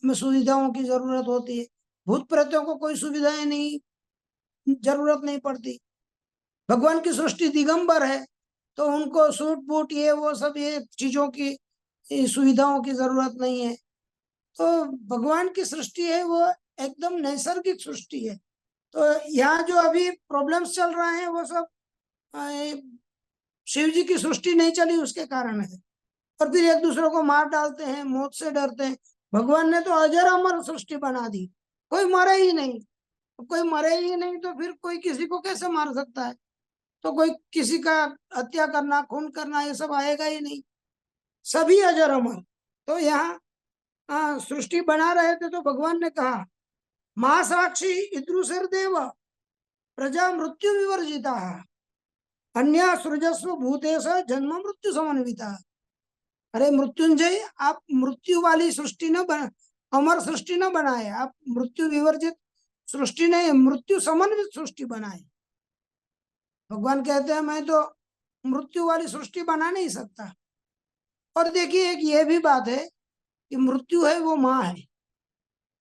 हमें सुविधाओं की जरूरत होती है। भूत प्रेतों को कोई सुविधाएं नहीं, जरूरत नहीं पड़ती। भगवान की सृष्टि दिगंबर है तो उनको सूट बूट ये वो सब ये चीजों की सुविधाओं की जरूरत नहीं है। तो भगवान की सृष्टि है वो एकदम नैसर्गिक सृष्टि है। तो यहाँ जो अभी प्रॉब्लम्स चल रहे हैं वो सब शिव जी की सृष्टि नहीं चली उसके कारण है। और फिर एक दूसरे को मार डालते हैं, मौत से डरते हैं। भगवान ने तो अजर अमर सृष्टि बना दी, कोई मरे ही नहीं। कोई मरे ही नहीं तो फिर कोई किसी को कैसे मार सकता है? तो कोई किसी का हत्या करना, खून करना ये सब आएगा ही नहीं, सभी अजर अमर। तो यहाँ सृष्टि बना रहे थे तो भगवान ने कहा, मां साक्षी इद्रुसिर देव प्रजा मृत्यु विवर्जिता अन्य सृजस्व भूतेश जन्म मृत्यु समन्विता। अरे मृत्युंजय, आप मृत्यु वाली सृष्टि न बना, अमर सृष्टि न बनाए, आप मृत्यु विवर्जित सृष्टि नहीं, मृत्यु समन्वित सृष्टि बनाए। भगवान कहते हैं मैं तो मृत्यु वाली सृष्टि बना नहीं सकता। और देखिए एक ये भी बात है कि मृत्यु है वो माँ है,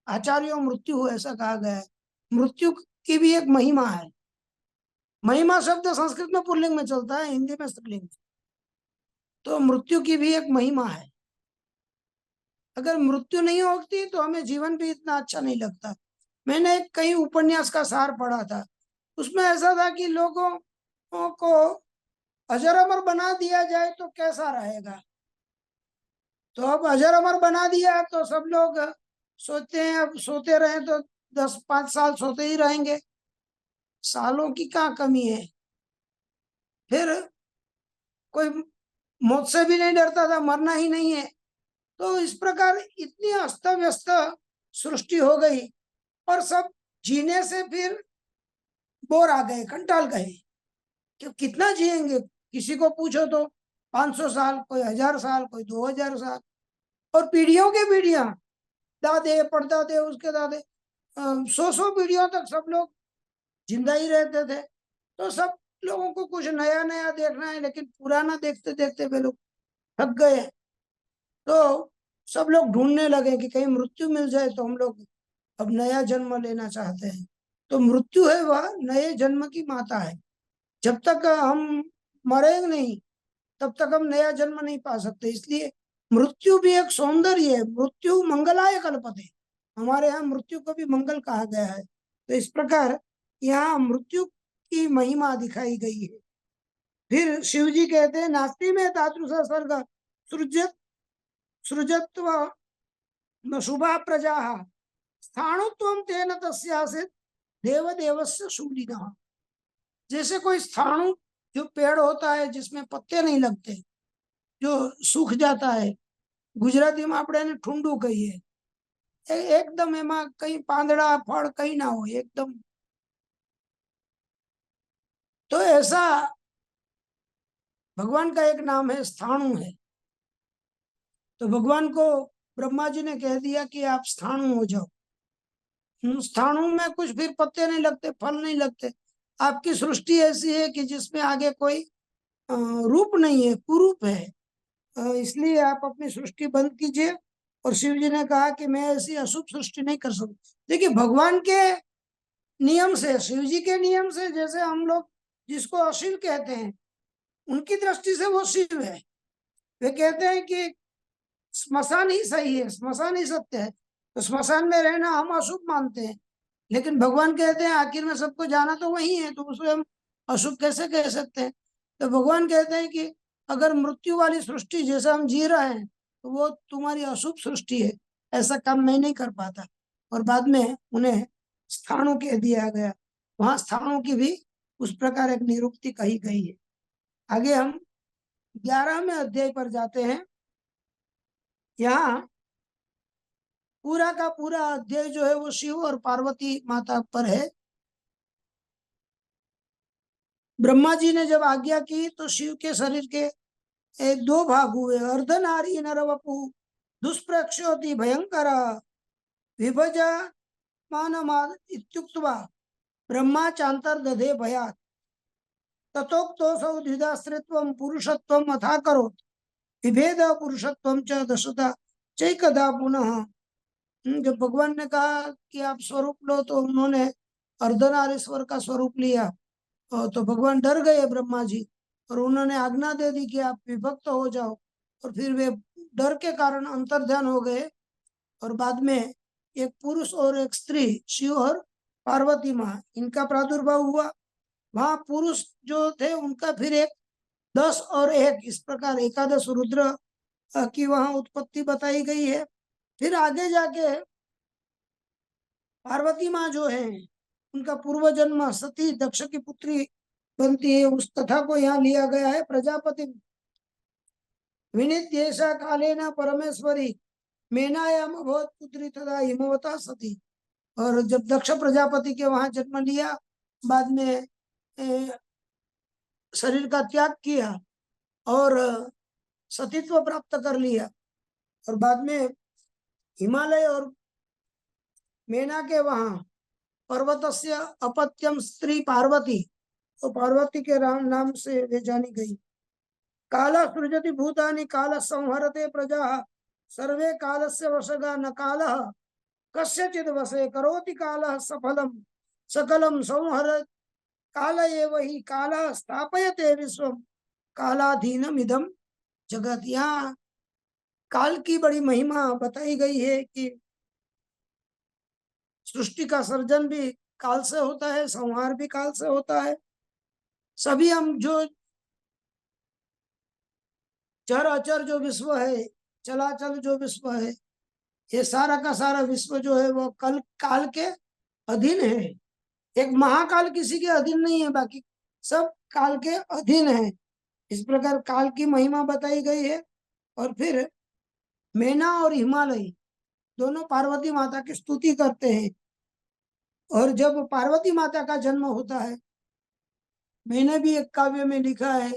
आचार्यों मृत्यु हो ऐसा कहा गया है। मृत्यु की भी एक महिमा है। महिमा शब्द संस्कृत में पुल्लिंग में चलता है, हिंदी में स्त्रीलिंग। तो मृत्यु की भी एक महिमा है। अगर मृत्यु नहीं होती तो हमें जीवन भी इतना अच्छा नहीं लगता। मैंने कई उपन्यास का सार पढ़ा था, उसमें ऐसा था कि लोगों को अजर अमर बना दिया जाए तो कैसा रहेगा। तो अब अजर अमर बना दिया तो सब लोग सोचते हैं अब सोते रहे तो 10-5 साल सोते ही रहेंगे, सालों की क्या कमी है। फिर कोई मौत से भी नहीं डरता था, मरना ही नहीं है। तो इस प्रकार इतनी अस्त व्यस्त सृष्टि हो गई और सब जीने से फिर बोर आ गए, कंटाल गए कि कितना जिएंगे। किसी को पूछो तो 500 साल, कोई 1000 साल, कोई 2000 साल, और पीढ़ियों के पीढ़ियां, दादे परदादे उसके दादे, 100 पीढ़ियों तक सब लोग जिंदा ही रहते थे। तो सब लोगों को कुछ नया नया देखना है, लेकिन पुराना देखते देखते वे लोग थक गए। तो सब लोग ढूंढने लगे कि कहीं मृत्यु मिल जाए तो हम लोग अब नया जन्म लेना चाहते हैं। तो मृत्यु है वह नए जन्म की माता है। जब तक हम मरेंगे नहीं तब तक हम नया जन्म नहीं पा सकते। इसलिए मृत्यु भी एक सौंदर्य है। मृत्यु मंगलाय कल्पते, हमारे यहाँ मृत्यु को भी मंगल कहा गया है। तो इस प्रकार यहाँ मृत्यु की महिमा दिखाई गई है। फिर शिव जी कहते हैं, नास्ति में तादृश सर्ग सृजत सृजत्व न शुभा प्रजा स्थाणुत्वम तेन तस्यासित देवदेवस्य शूलिनः। जैसे कोई स्थाणु जो पेड़ होता है जिसमें पत्ते नहीं लगते, जो सूख जाता है, गुजराती में આપણે એને ઠુંડું કહીએ, एकदम એમાં કઈ પાંદડા ફળ કઈ ના હોય एकदम। तो ऐसा भगवान का एक नाम है स्थाणु है। तो भगवान को ब्रह्मा जी ने कह दिया कि आप स्थाणु हो जाओ। स्थाणु में कुछ फिर पत्ते नहीं लगते, फल नहीं लगते। आपकी सृष्टि ऐसी है कि जिसमें आगे कोई रूप नहीं है, कुरूप है। इसलिए आप अपनी सृष्टि बंद कीजिए। और शिव जी ने कहा कि मैं ऐसी अशुभ सृष्टि नहीं कर सकता। देखिए, भगवान के नियम से, शिव जी के नियम से, जैसे हम लोग जिसको अशिव कहते हैं, उनकी दृष्टि से वो शिव है। वे कहते हैं कि स्मशान ही सही है, स्मशान ही सत्य है, तो स्मशान में रहना हम अशुभ मानते हैं। लेकिन भगवान कहते हैं आखिर में सबको जाना तो वही है, तो उसे हम अशुभ कैसे कह सकते हैं? तो भगवान कहते हैं कि अगर मृत्यु वाली सृष्टि जैसा हम जी रहे हैं, तो वो तुम्हारी अशुभ सृष्टि है, ऐसा काम मैं नहीं कर पाता। और बाद में उन्हें स्थाणु कह दिया गया। वहां स्थाणु की भी उस प्रकार एक निरुक्ति कही गई है। आगे हम 11वें अध्याय पर जाते हैं। यहाँ पूरा का पूरा अध्याय जो है वो शिव और पार्वती माता पर है। ब्रह्मा जी ने जब आज्ञा की तो शिव के शरीर के दो भाग हुए। अर्धनारी नरवपु दुष्प्रक्षोति भयंकर विभजा मानमा इत्युक्त्वा ब्रह्मा चांतर दधे भयात् ततोक्तोऽसौ द्विधाश्रित्वं पुरुषत्वम् अथाकरोत् विभेद पुरुषत्वं च दशता चैकदा पुनः। जब भगवान ने कहा कि आप स्वरूप लो, तो उन्होंने अर्धनारीश्वर का स्वरूप लिया। तो भगवान डर गए ब्रह्मा जी, और उन्होंने आज्ञा दे दी कि आप विभक्त हो जाओ। और फिर वे डर के कारण अंतर्ध्यान हो गए। और बाद में एक पुरुष और एक स्त्री, शिव और पार्वती माँ, इनका प्रादुर्भाव हुआ। वहां पुरुष जो थे उनका फिर एक 10 और 1, इस प्रकार एकादश रुद्र की वहां उत्पत्ति बताई गई है। फिर आगे जाके पार्वती माँ जो है, उनका पूर्व जन्म सती दक्ष की पुत्री बनती है। उस कथा को यहाँ लिया गया है। प्रजापति विनित्येषा कालेन परमेश्वरी मेनायाम अभवत् पुत्री तदा हिमवता सती। और जब दक्ष प्रजापति के वहां जन्म लिया, बाद में शरीर का त्याग किया और सतीत्व प्राप्त कर लिया। और बाद में हिमालय और मेना के वहां पर्वतस्य अपत्यम स्त्री पार्वती, तो पार्वती के नाम से वे जानी गई। काल सृजति भूतानि काल संहरते प्रजा सर्वे कालस्य वशगा न कालः कस्यचित् वशे करोति कालः सफलम सकलम संहर काल एव हि कालः स्थापयते विश्वम कालाधीनम इदम जगत। यहाँ काल की बड़ी महिमा बताई गई है कि सृष्टि का सर्जन भी काल से होता है, संहार भी काल से होता है। सभी हम जो चर अचर जो विश्व है, चलाचल जो विश्व है, ये सारा का सारा विश्व जो है वो कल काल के अधीन है। एक महाकाल किसी के अधीन नहीं है, बाकी सब काल के अधीन है। इस प्रकार काल की महिमा बताई गई है। और फिर मेना और हिमालय दोनों पार्वती माता की स्तुति करते हैं। और जब पार्वती माता का जन्म होता है, मैंने भी एक काव्य में लिखा है,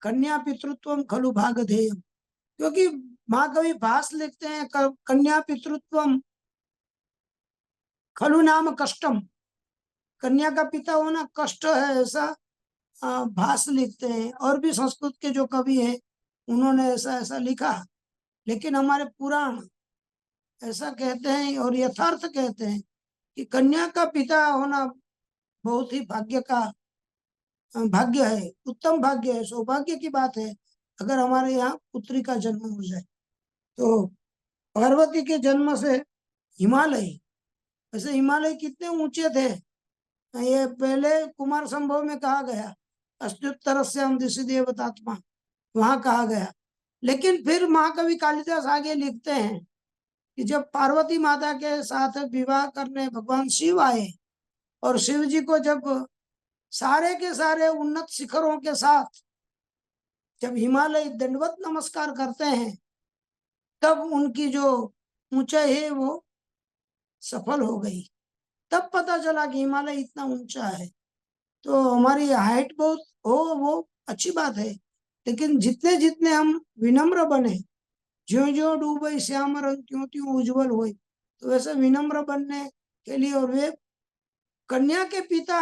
कन्या पितृत्वम खलु भागधेयम। क्योंकि महाकवि भास लिखते हैं कन्या पितृत्वम खलु नाम कष्टम, कन्या का पिता होना कष्ट है, ऐसा भास लिखते हैं। और भी संस्कृत के जो कवि हैं उन्होंने ऐसा ऐसा लिखा। लेकिन हमारे पुराण ऐसा कहते हैं और यथार्थ कहते हैं कि कन्या का पिता होना बहुत ही भाग्य का भाग्य है, उत्तम भाग्य है, सौभाग्य की बात है अगर हमारे यहाँ पुत्री का जन्म हो जाए। तो पार्वती के जन्म से हिमालय, वैसे हिमालय कितने ऊंचे थे ये पहले कुमार संभव में कहा गया, अस्तुत्तरस्य हम दिशि देवतात्मा, वहां कहा गया। लेकिन फिर महाकवि कालिदास आगे लिखते हैं कि जब पार्वती माता के साथ विवाह करने भगवान शिव आए, और शिव जी को जब सारे के सारे उन्नत शिखरों के साथ जब हिमालय दंडवत नमस्कार करते हैं, तब उनकी जो ऊंचाई है वो सफल हो गई। तब पता चला कि हिमालय इतना ऊंचा है। तो हमारी हाइट बहुत हो वो अच्छी बात है, लेकिन जितने जितने हम विनम्र बने, ज्यो ज्यो डूबे श्याम रंग त्यों त्यों उज्जवल हुए, तो वैसे विनम्र बनने के लिए। और वे कन्या के पिता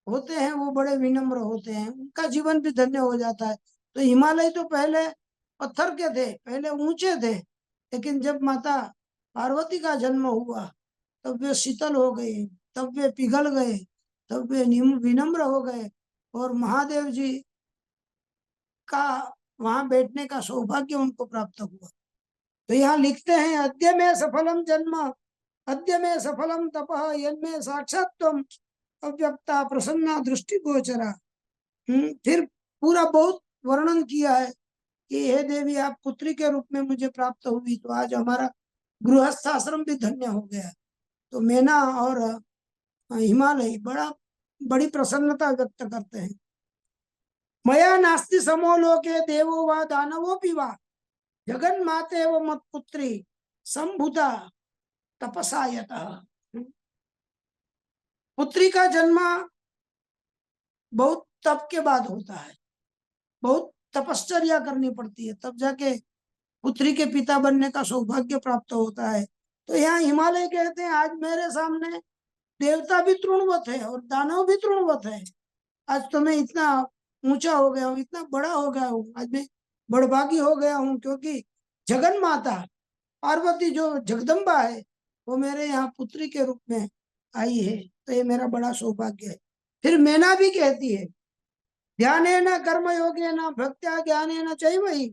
होते हैं वो बड़े विनम्र होते हैं, उनका जीवन भी धन्य हो जाता है। तो हिमालय तो पहले पत्थर के थे, पहले ऊंचे थे, लेकिन जब माता पार्वती का जन्म हुआ तब वे शीतल हो गए, तब वे पिघल गए, तब वे विनम्र हो गए और महादेव जी का वहां बैठने का सौभाग्य उनको प्राप्त हुआ। तो यहाँ लिखते हैं, अद्य में सफलम जन्म, अद्य में सफलम तपः, यन्मे साक्षात त्वं अव्यक्ता प्रसन्ना दृष्टि गोचरा। फिर पूरा बहुत वर्णन किया है कि हे देवी, आप पुत्री के रूप में मुझे प्राप्त हुई, तो आज हमारा गृहस्थ आश्रम भी धन्य हो गया। तो मैना और हिमालय बड़ी प्रसन्नता व्यक्त करते हैं। मया नास्ति समो लोके देवो वा दानवोऽपि वा, जगन्माते व मत्पुत्री संभुता तपसा यतः। पुत्री का जन्म बहुत तप के बाद होता है, बहुत तपश्चर्या करनी पड़ती है, तब जाके पुत्री के पिता बनने का सौभाग्य प्राप्त होता है। तो यहाँ हिमालय कहते हैं, आज मेरे सामने देवता भी तृणवत है और दानव भी तृणवत है। आज तो मैं इतना ऊंचा हो गया हूँ, इतना बड़ा हो गया हूँ, आज मैं बड़भागी हो गया हूँ, क्योंकि जगन माता पार्वती जो जगदम्बा है वो मेरे यहाँ पुत्री के रूप में आई है, तो ये मेरा बड़ा सौभाग्य है। फिर मैना भी कहती है, ध्यानेन कर्म योगेन भक्त्या ज्ञानेन चैव हि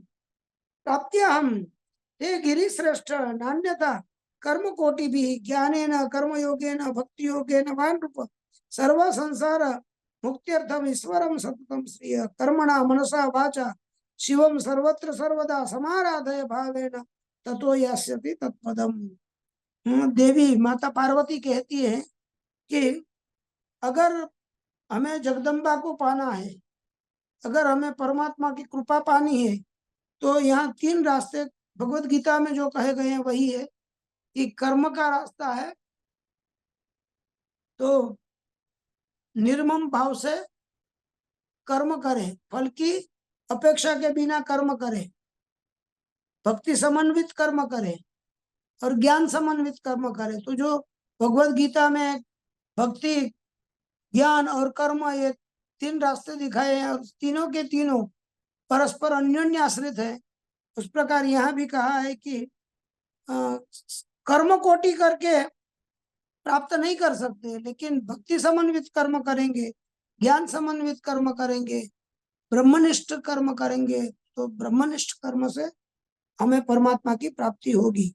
प्राप्त्यहम् हे गिरिश्रेष्ठ नान्यथा कर्म कोटि भी ज्ञानेन कर्म योगेन भक्ति योगेन वान् रूप सर्व संसार मुक्त्यर्थम ईश्वरम सततम श्रिय कर्मणा मनसा वाचा शिवम सर्वत्र सर्वदा समाराधय भावेन ततो यास्यति तत्पदम। देवी माता पार्वती कहती है कि अगर हमें जगदम्बा को पाना है, अगर हमें परमात्मा की कृपा पानी है, तो यहाँ 3 रास्ते भगवत गीता में जो कहे गए हैं वही है कि कर्म का रास्ता है, तो निर्मम भाव से कर्म करें, फल की अपेक्षा के बिना कर्म करें, भक्ति समन्वित कर्म करें और ज्ञान समन्वित कर्म करें। तो जो भगवत गीता में भक्ति, ज्ञान और कर्म, ये 3 रास्ते दिखाए हैं और तीनों के तीनों परस्पर अन्योन्य आश्रित है। उस प्रकार यहाँ भी कहा है कि कर्म कोटि करके प्राप्त नहीं कर सकते, लेकिन भक्ति समन्वित कर्म करेंगे, ज्ञान समन्वित कर्म करेंगे, ब्रह्मनिष्ठ कर्म करेंगे, तो ब्रह्मनिष्ठ कर्म से हमें परमात्मा की प्राप्ति होगी।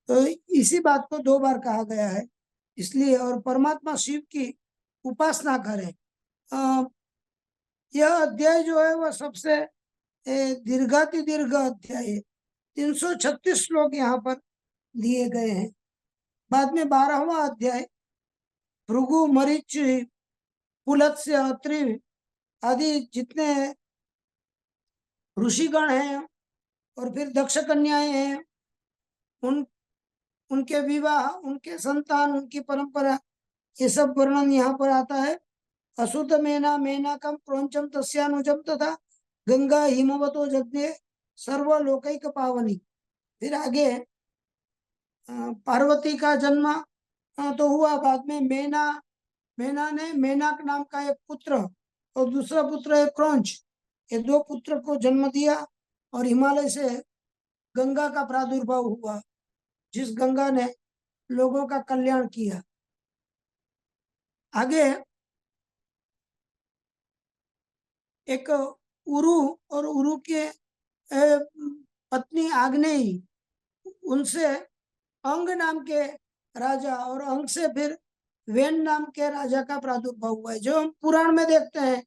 तो इसी बात को 2 बार कहा गया है इसलिए, और परमात्मा शिव की उपासना करें। यह अध्याय जो है वह सबसे दीर्घाति दीर्घ अध्याय है। 336 श्लोक यहाँ पर दिए गए हैं। बाद में 12वां अध्याय भृगु, मरीच, पुलत्स्य, अत्रि आदि जितने ऋषिगण हैं और फिर दक्ष कन्याएं हैं, उनके विवाह, उनके संतान, उनकी परंपरा, ये सब वर्णन यहाँ पर आता है। असुत मेना मेनाकम प्रोंचम तस्यानुजम तथा गंगा हिमवतो जज्ञे सर्वलोकैक पावनी। फिर आगे पार्वती का जन्म तो हुआ, बाद में मैना ने मेनाक नाम का एक पुत्र और दूसरा पुत्र है क्रौंच, ये 2 पुत्र को जन्म दिया और हिमालय से गंगा का प्रादुर्भाव हुआ, जिस गंगा ने लोगों का कल्याण किया। आगे एक उरु और उरु के पत्नी आग्नेयी, उनसे अंग नाम के राजा और अंग से फिर वेन नाम के राजा का प्रादुर्भाव हुआ है, जो हम पुराण में देखते हैं,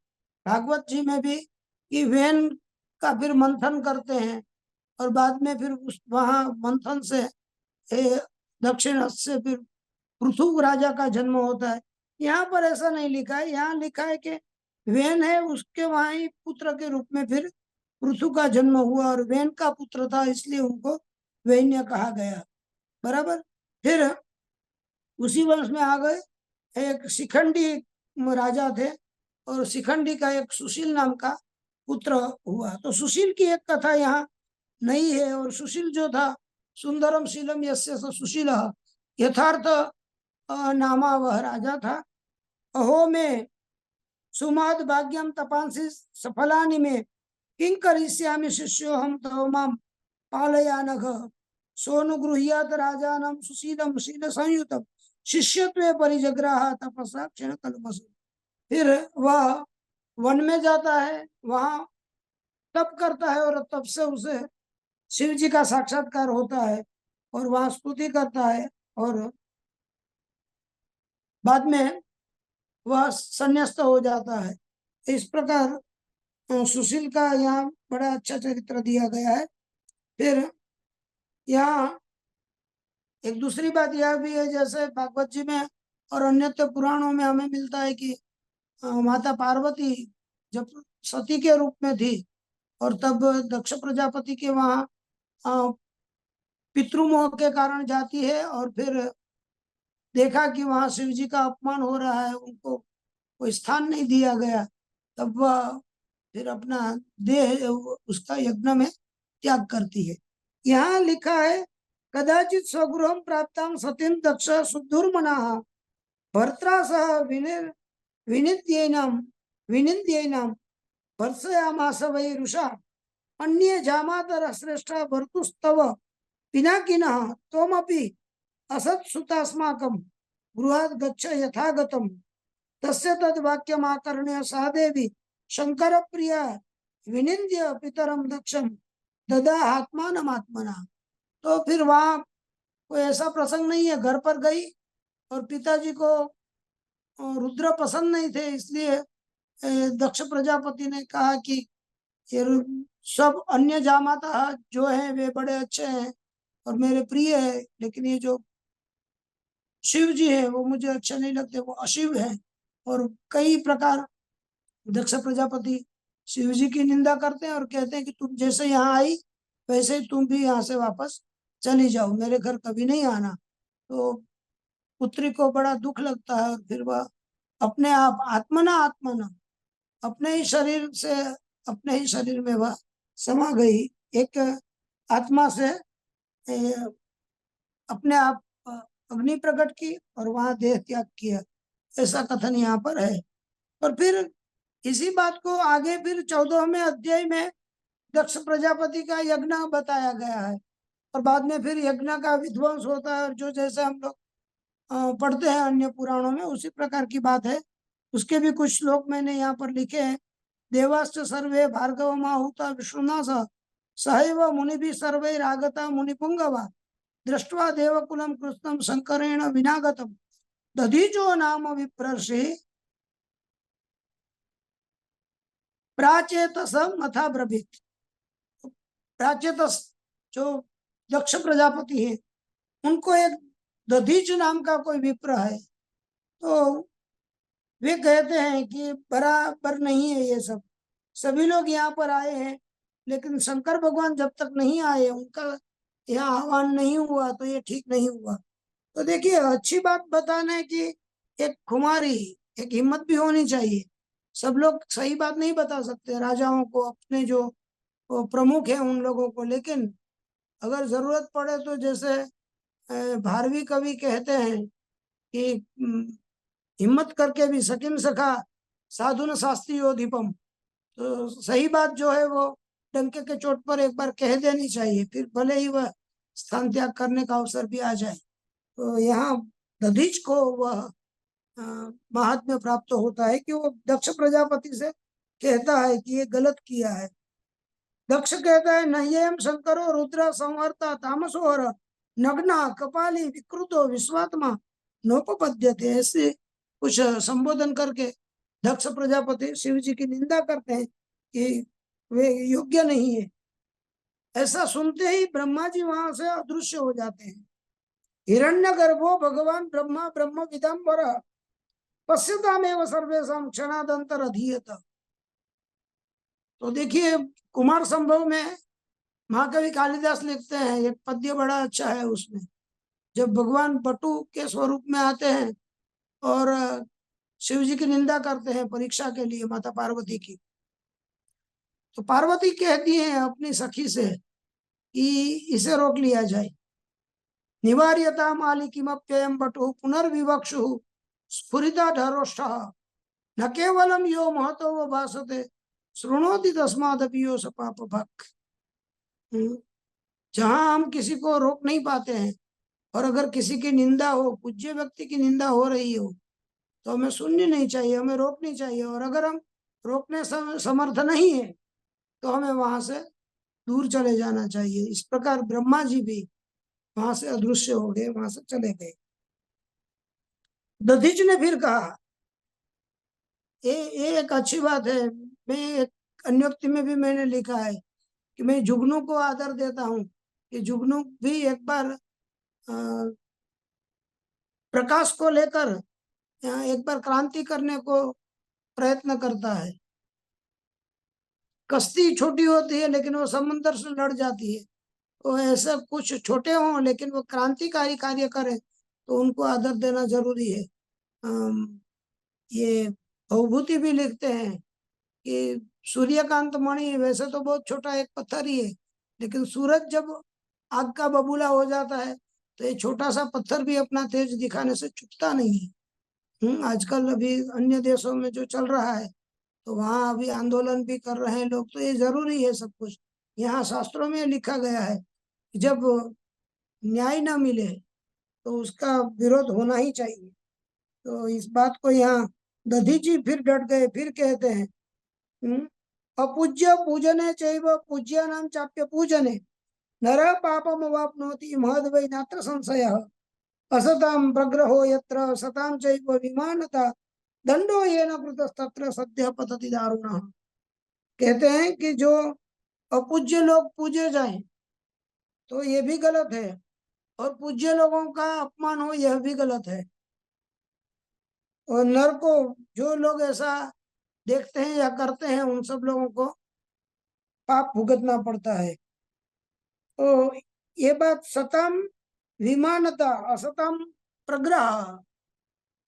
भागवत जी में भी, कि वेन का फिर मंथन करते हैं और बाद में फिर उस वहां मंथन से दक्षिण से फिर पृथु राजा का जन्म होता है। यहाँ पर ऐसा नहीं लिखा है, यहाँ लिखा है कि वेन है, उसके वहां ही पुत्र के रूप में फिर पृथु का जन्म हुआ और वेन का पुत्र था, इसलिए उनको वैन्य कहा गया। बराबर। फिर उसी वंश में आ गए एक शिखंडी राजा थे और शिखंडी का एक सुशील नाम का पुत्र हुआ। तो सुशील की एक कथा यहाँ नहीं है, और सुशील जो था, सुंदरम शीलम यस्य सुशील यथार्थ नामा वह राजा था। अहो में सुमाद भाग्यम तपांसी सफलानि में किं करिष्यामि शिष्योऽहं तव मां पालयानघ सोऽनुगृह्यात् राजानं सुशीलं शीलसंयुतं शिष्यत्वे परिजग्राह तपसा क्षण कल्मषु। फिर वह वन में जाता है, वहां तप करता है और तप से उसे शिव जी का साक्षात्कार होता है और वहां स्तुति करता है और बाद में वह संन्यास्त हो जाता है। इस प्रकार सुशील का यहाँ बड़ा अच्छा चरित्र दिया गया है। फिर यहाँ एक दूसरी बात यह भी है, जैसे भागवत जी में और अन्यत्र पुराणों में हमें मिलता है कि माता पार्वती जब सती के रूप में थी और तब दक्ष प्रजापति के वहाँ पितृमोह के कारण जाती है और फिर देखा कि वहाँ शिव जी का अपमान हो रहा है, उनको कोई स्थान नहीं दिया गया, तब वह फिर अपना देह उसका यज्ञ में त्याग करती है। यहाँ लिखा है कदाचित स्वगृहं प्राप्तां सतीं दक्ष सुदुर्मनाः भर्त्रा सह विनिन्द्यैनां भर्त्सयामास वै रुषा अन्ये जामातर श्रेष्ठा भर्तुस्तव पिनाकिनः त्वमपि असत्सुतास्माकं गृहात् गच्छ यथागतम् तस्य तद्वाक्यमाकर्ण्य सा देवी शंकर प्रिया विनिंद्य पितरम दक्षम ददा आत्मानमात्मना। तो फिर वहां कोई ऐसा प्रसंग नहीं है, घर पर गई और पिताजी को रुद्र पसंद नहीं थे, इसलिए दक्ष प्रजापति ने कहा कि ये सब अन्य जामाता जो है वे बड़े अच्छे हैं और मेरे प्रिय है, लेकिन ये जो शिव जी है वो मुझे अच्छे नहीं लगते, वो अशिव है। और कई प्रकार दक्ष प्रजापति शिव जी की निंदा करते हैं और कहते हैं कि तुम जैसे यहाँ आई वैसे ही तुम भी यहाँ से वापस चली जाओ, मेरे घर कभी नहीं आना। तो पुत्री को बड़ा दुख लगता है और फिर वह अपने आप आत्मना अपने ही शरीर से अपने ही शरीर में वह समा गई, एक आत्मा से अपने आप अग्नि प्रकट की और वहां देह त्याग किया, ऐसा कथन यहाँ पर है। और फिर इसी बात को आगे फिर 14वें अध्याय में दक्ष प्रजापति का यज्ञ बताया गया है और बाद में फिर यज्ञ का विध्वंस होता है, जो जैसे हम लोग पढ़ते हैं अन्य पुराणों में उसी प्रकार की बात है। उसके भी कुछ श्लोक मैंने यहाँ पर लिखे हैं। देवाश्च सर्वे भार्गव माहुता विष्णुना सहैव मुनिभिः सर्वैरागता मुनिपुंगवा दृष्ट्वा देवकुलं कृष्णं शंकरेण विनागतम् दधीचो नाम विप्रर्षि प्राचेतसम अथा ब्रवीत। प्राचेतस जो दक्ष प्रजापति है उनको एक दधीच नाम का कोई विप्र है, तो वे कहते हैं कि बराबर नहीं है, ये सब सभी लोग यहाँ पर आए हैं लेकिन शंकर भगवान जब तक नहीं आए, उनका यहाँ आह्वान नहीं हुआ, तो ये ठीक नहीं हुआ। तो देखिए अच्छी बात बताने की एक खुमारी, एक हिम्मत भी होनी चाहिए। सब लोग सही बात नहीं बता सकते, राजाओं को, अपने जो प्रमुख है उन लोगों को, लेकिन अगर जरूरत पड़े तो जैसे भारवी कवि कहते हैं कि हिम्मत करके भी सकिम सखा साधु न शास्त्री योधिपम। तो सही बात जो है वो डंके के चोट पर एक बार कह देनी चाहिए, फिर भले ही वह स्थान त्याग करने का अवसर भी आ जाए। तो यहाँ दधीच को वह महात्म्य प्राप्त होता है कि वो दक्ष प्रजापति से कहता है कि ये गलत किया है। दक्ष कहता है नह्यम शंकरो रुद्र संवर्ता तामसोहर नग्ना कपाली विकृतो विश्वात्मा नोपपद्यते, ऐसे कुछ संबोधन करके दक्ष प्रजापति शिव जी की निंदा करते हैं कि वे योग्य नहीं है। ऐसा सुनते ही ब्रह्मा जी वहां से अदृश्य हो जाते हैं। हिरण्यगर्भो भगवान ब्रह्मा ब्रह्म विदंबर पश्यतामेव सर्वेषां क्षणादंतर अधीयत। तो देखिए कुमार संभव में महाकवि कालिदास लिखते हैं, एक पद्य बड़ा अच्छा है उसमें, जब भगवान बटु के स्वरूप में आते हैं और शिव जी की निंदा करते हैं परीक्षा के लिए माता पार्वती की, तो पार्वती कहती है अपनी सखी से कि इसे रोक लिया जाए। निवार्यता मालिकिमप्ययं बटु पुनर्विवक्षु स्फुरिता धरोष्ठ न केवलम यो महतो व भासते शृणोति तस्मादपि यो स पाप भक्। जहाँ हम किसी को रोक नहीं पाते हैं, और अगर किसी की निंदा हो, पूज्य व्यक्ति की निंदा हो रही हो, तो हमें सुननी नहीं चाहिए, हमें रोकनी चाहिए। और अगर हम रोकने समर्थ नहीं है तो हमें वहां से दूर चले जाना चाहिए। इस प्रकार ब्रह्मा जी भी वहां से अदृश्य हो गए, वहां से चले गए। दधीच ने फिर कहा, ये एक अच्छी बात है। मैं एक अन्योक्ति में भी मैंने लिखा है कि मैं जुगनू को आदर देता हूँ, कि जुगनू भी एक बार प्रकाश को लेकर एक बार क्रांति करने को प्रयत्न करता है। कश्ती छोटी होती है लेकिन वो समुद्र से लड़ जाती है। तो ऐसा कुछ छोटे हों लेकिन वो क्रांतिकारी कार्य करें तो उनको आदर देना जरूरी है। ये भवभूति भी लिखते हैं कि सूर्यकांत मणि वैसे तो बहुत छोटा एक पत्थर ही है, लेकिन सूरज जब आग का बबूला हो जाता है तो ये छोटा सा पत्थर भी अपना तेज दिखाने से चूकता नहीं है। आजकल अभी अन्य देशों में जो चल रहा है तो वहाँ अभी आंदोलन भी कर रहे हैं लोग, तो ये जरूरी है सब कुछ। यहाँ शास्त्रों में लिखा गया है कि जब न्याय न मिले तो उसका विरोध होना ही चाहिए। तो इस बात को यहाँ दधीची फिर डट गए, फिर कहते हैं अपूज्य पूजने चैव पूज्यानां चाप्य पूजने नर पापम अवाप्नोति महद् वै नात्र संशयः असतां प्रग्रहो यत्र सतां चैव विमानता दंडो येन कृतस्तत्र सद्यः पतति दारुणः। कहते हैं कि जो अपूज्य लोग पूजे जाएं तो ये भी गलत है, और पूज्य लोगों का अपमान हो यह भी गलत है। और नर को जो लोग ऐसा देखते हैं या करते हैं उन सब लोगों को पाप भुगतना पड़ता है। तो ये बात सतम विमानता असतम प्रग्रह,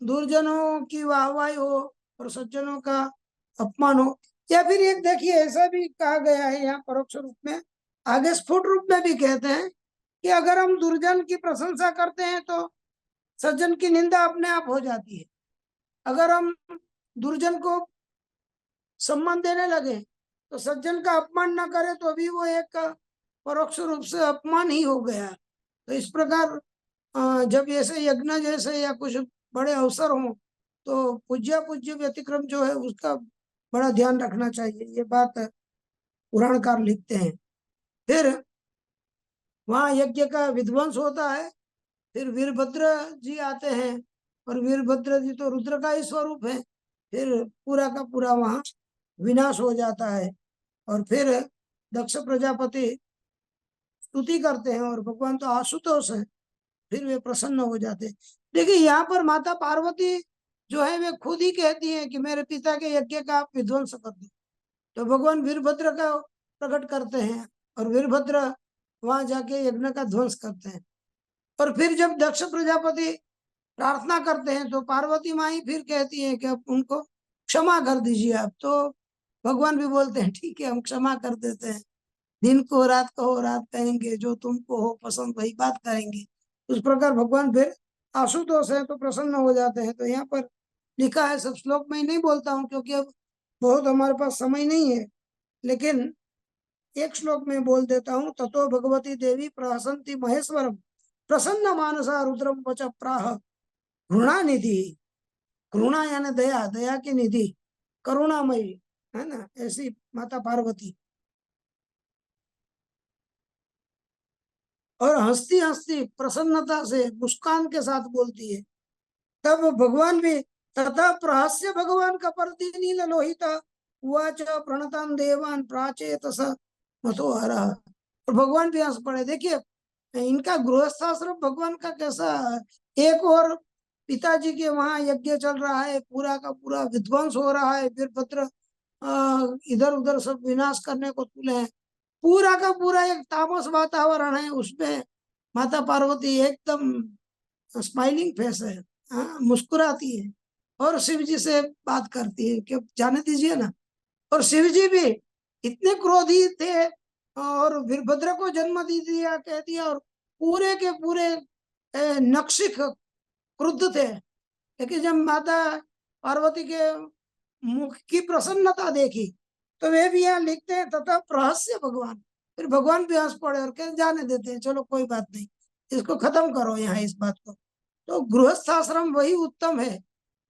दुर्जनों की वाहवाही हो और सज्जनों का अपमान हो। या फिर एक देखिए ऐसा भी कहा गया है यहाँ परोक्ष रूप में, आगे स्फुट रूप में भी कहते हैं कि अगर हम दुर्जन की प्रशंसा करते हैं तो सज्जन की निंदा अपने आप हो जाती है। अगर हम दुर्जन को सम्मान देने लगे तो सज्जन का अपमान न करे तो भी वो एक परोक्ष रूप से अपमान ही हो गया। तो इस प्रकार जब ऐसे यज्ञ जैसे या कुछ बड़े अवसर हों तो पूज्य पूज्य व्यतिक्रम जो है उसका बड़ा ध्यान रखना चाहिए। ये बात पुराणकार लिखते हैं। फिर वहाँ यज्ञ का विध्वंस होता है, फिर वीरभद्र जी आते हैं, और वीरभद्र जी तो रुद्र का ही स्वरूप है। फिर पूरा का पूरा वहाँ विनाश हो जाता है, और फिर दक्ष प्रजापति स्तुति करते हैं और भगवान तो आशुतोष है, फिर वे प्रसन्न हो जाते हैं। देखिए यहाँ पर माता पार्वती जो है वे खुद ही कहती हैं कि मेरे पिता के यज्ञ का आप विध्वंस कर दो। तो भगवान वीरभद्र का प्रकट करते हैं और वीरभद्र वहां जाके यज्ञ का ध्वंस करते हैं। और फिर जब दक्ष प्रजापति प्रार्थना करते हैं तो पार्वती माँ ही फिर कहती है कि अब उनको क्षमा कर दीजिए आप। तो भगवान भी बोलते हैं ठीक है हम क्षमा कर देते हैं, दिन को रात कहो रात कहेंगे, जो तुमको हो पसंद वही बात करेंगे। उस प्रकार भगवान फिर आशुतोष है तो प्रसन्न हो जाते हैं। तो यहाँ पर लिखा है, सब श्लोक में ही नहीं बोलता हूँ क्योंकि अब बहुत हमारे पास समय नहीं है, लेकिन एक श्लोक में बोल देता हूँ। ततो भगवती देवी प्रहसंती महेश्वरम प्रसन्न मानसा रुद्रम वच प्राह घृणा निधि। घृणा यानी दया, दया की निधि, करुणामयी है ना, ऐसी माता पार्वती। और हंसती हंसती प्रसन्नता से मुस्कान के साथ बोलती है। तब भगवान भी तथा प्रहस्य भगवान कपर्दी नील लोहित उवाच प्रणतान देवान प्राचेत स मतो हरा। और भगवान भी हंस पड़े। देखिए इनका गृहस्थाश्रम भगवान का कैसा, एक और पिताजी के वहां यज्ञ चल रहा है, पूरा का पूरा विध्वंस हो रहा है, वीरभद्र इधर उधर सब विनाश करने को तुले हैं, पूरा का पूरा एक तामस वातावरण है, उसमें माता पार्वती एकदम स्माइलिंग फेस है, मुस्कुराती है और शिव जी से बात करती है कि जाने दीजिए ना। और शिव जी भी इतने क्रोधी थे और वीरभद्र को जन्म दे दिया कह दिया, और पूरे के पूरे नक्शिक क्रुद्ध थे। लेकिन जब माता पार्वती के मुख की प्रसन्नता देखी तो वे भी यहाँ लिखते हैं तथा प्रहस्य भगवान, फिर भगवान भी हंस पड़े और कह जाने देते हैं, चलो कोई बात नहीं, इसको खत्म करो यहाँ इस बात को। तो गृहस्थ आश्रम वही उत्तम है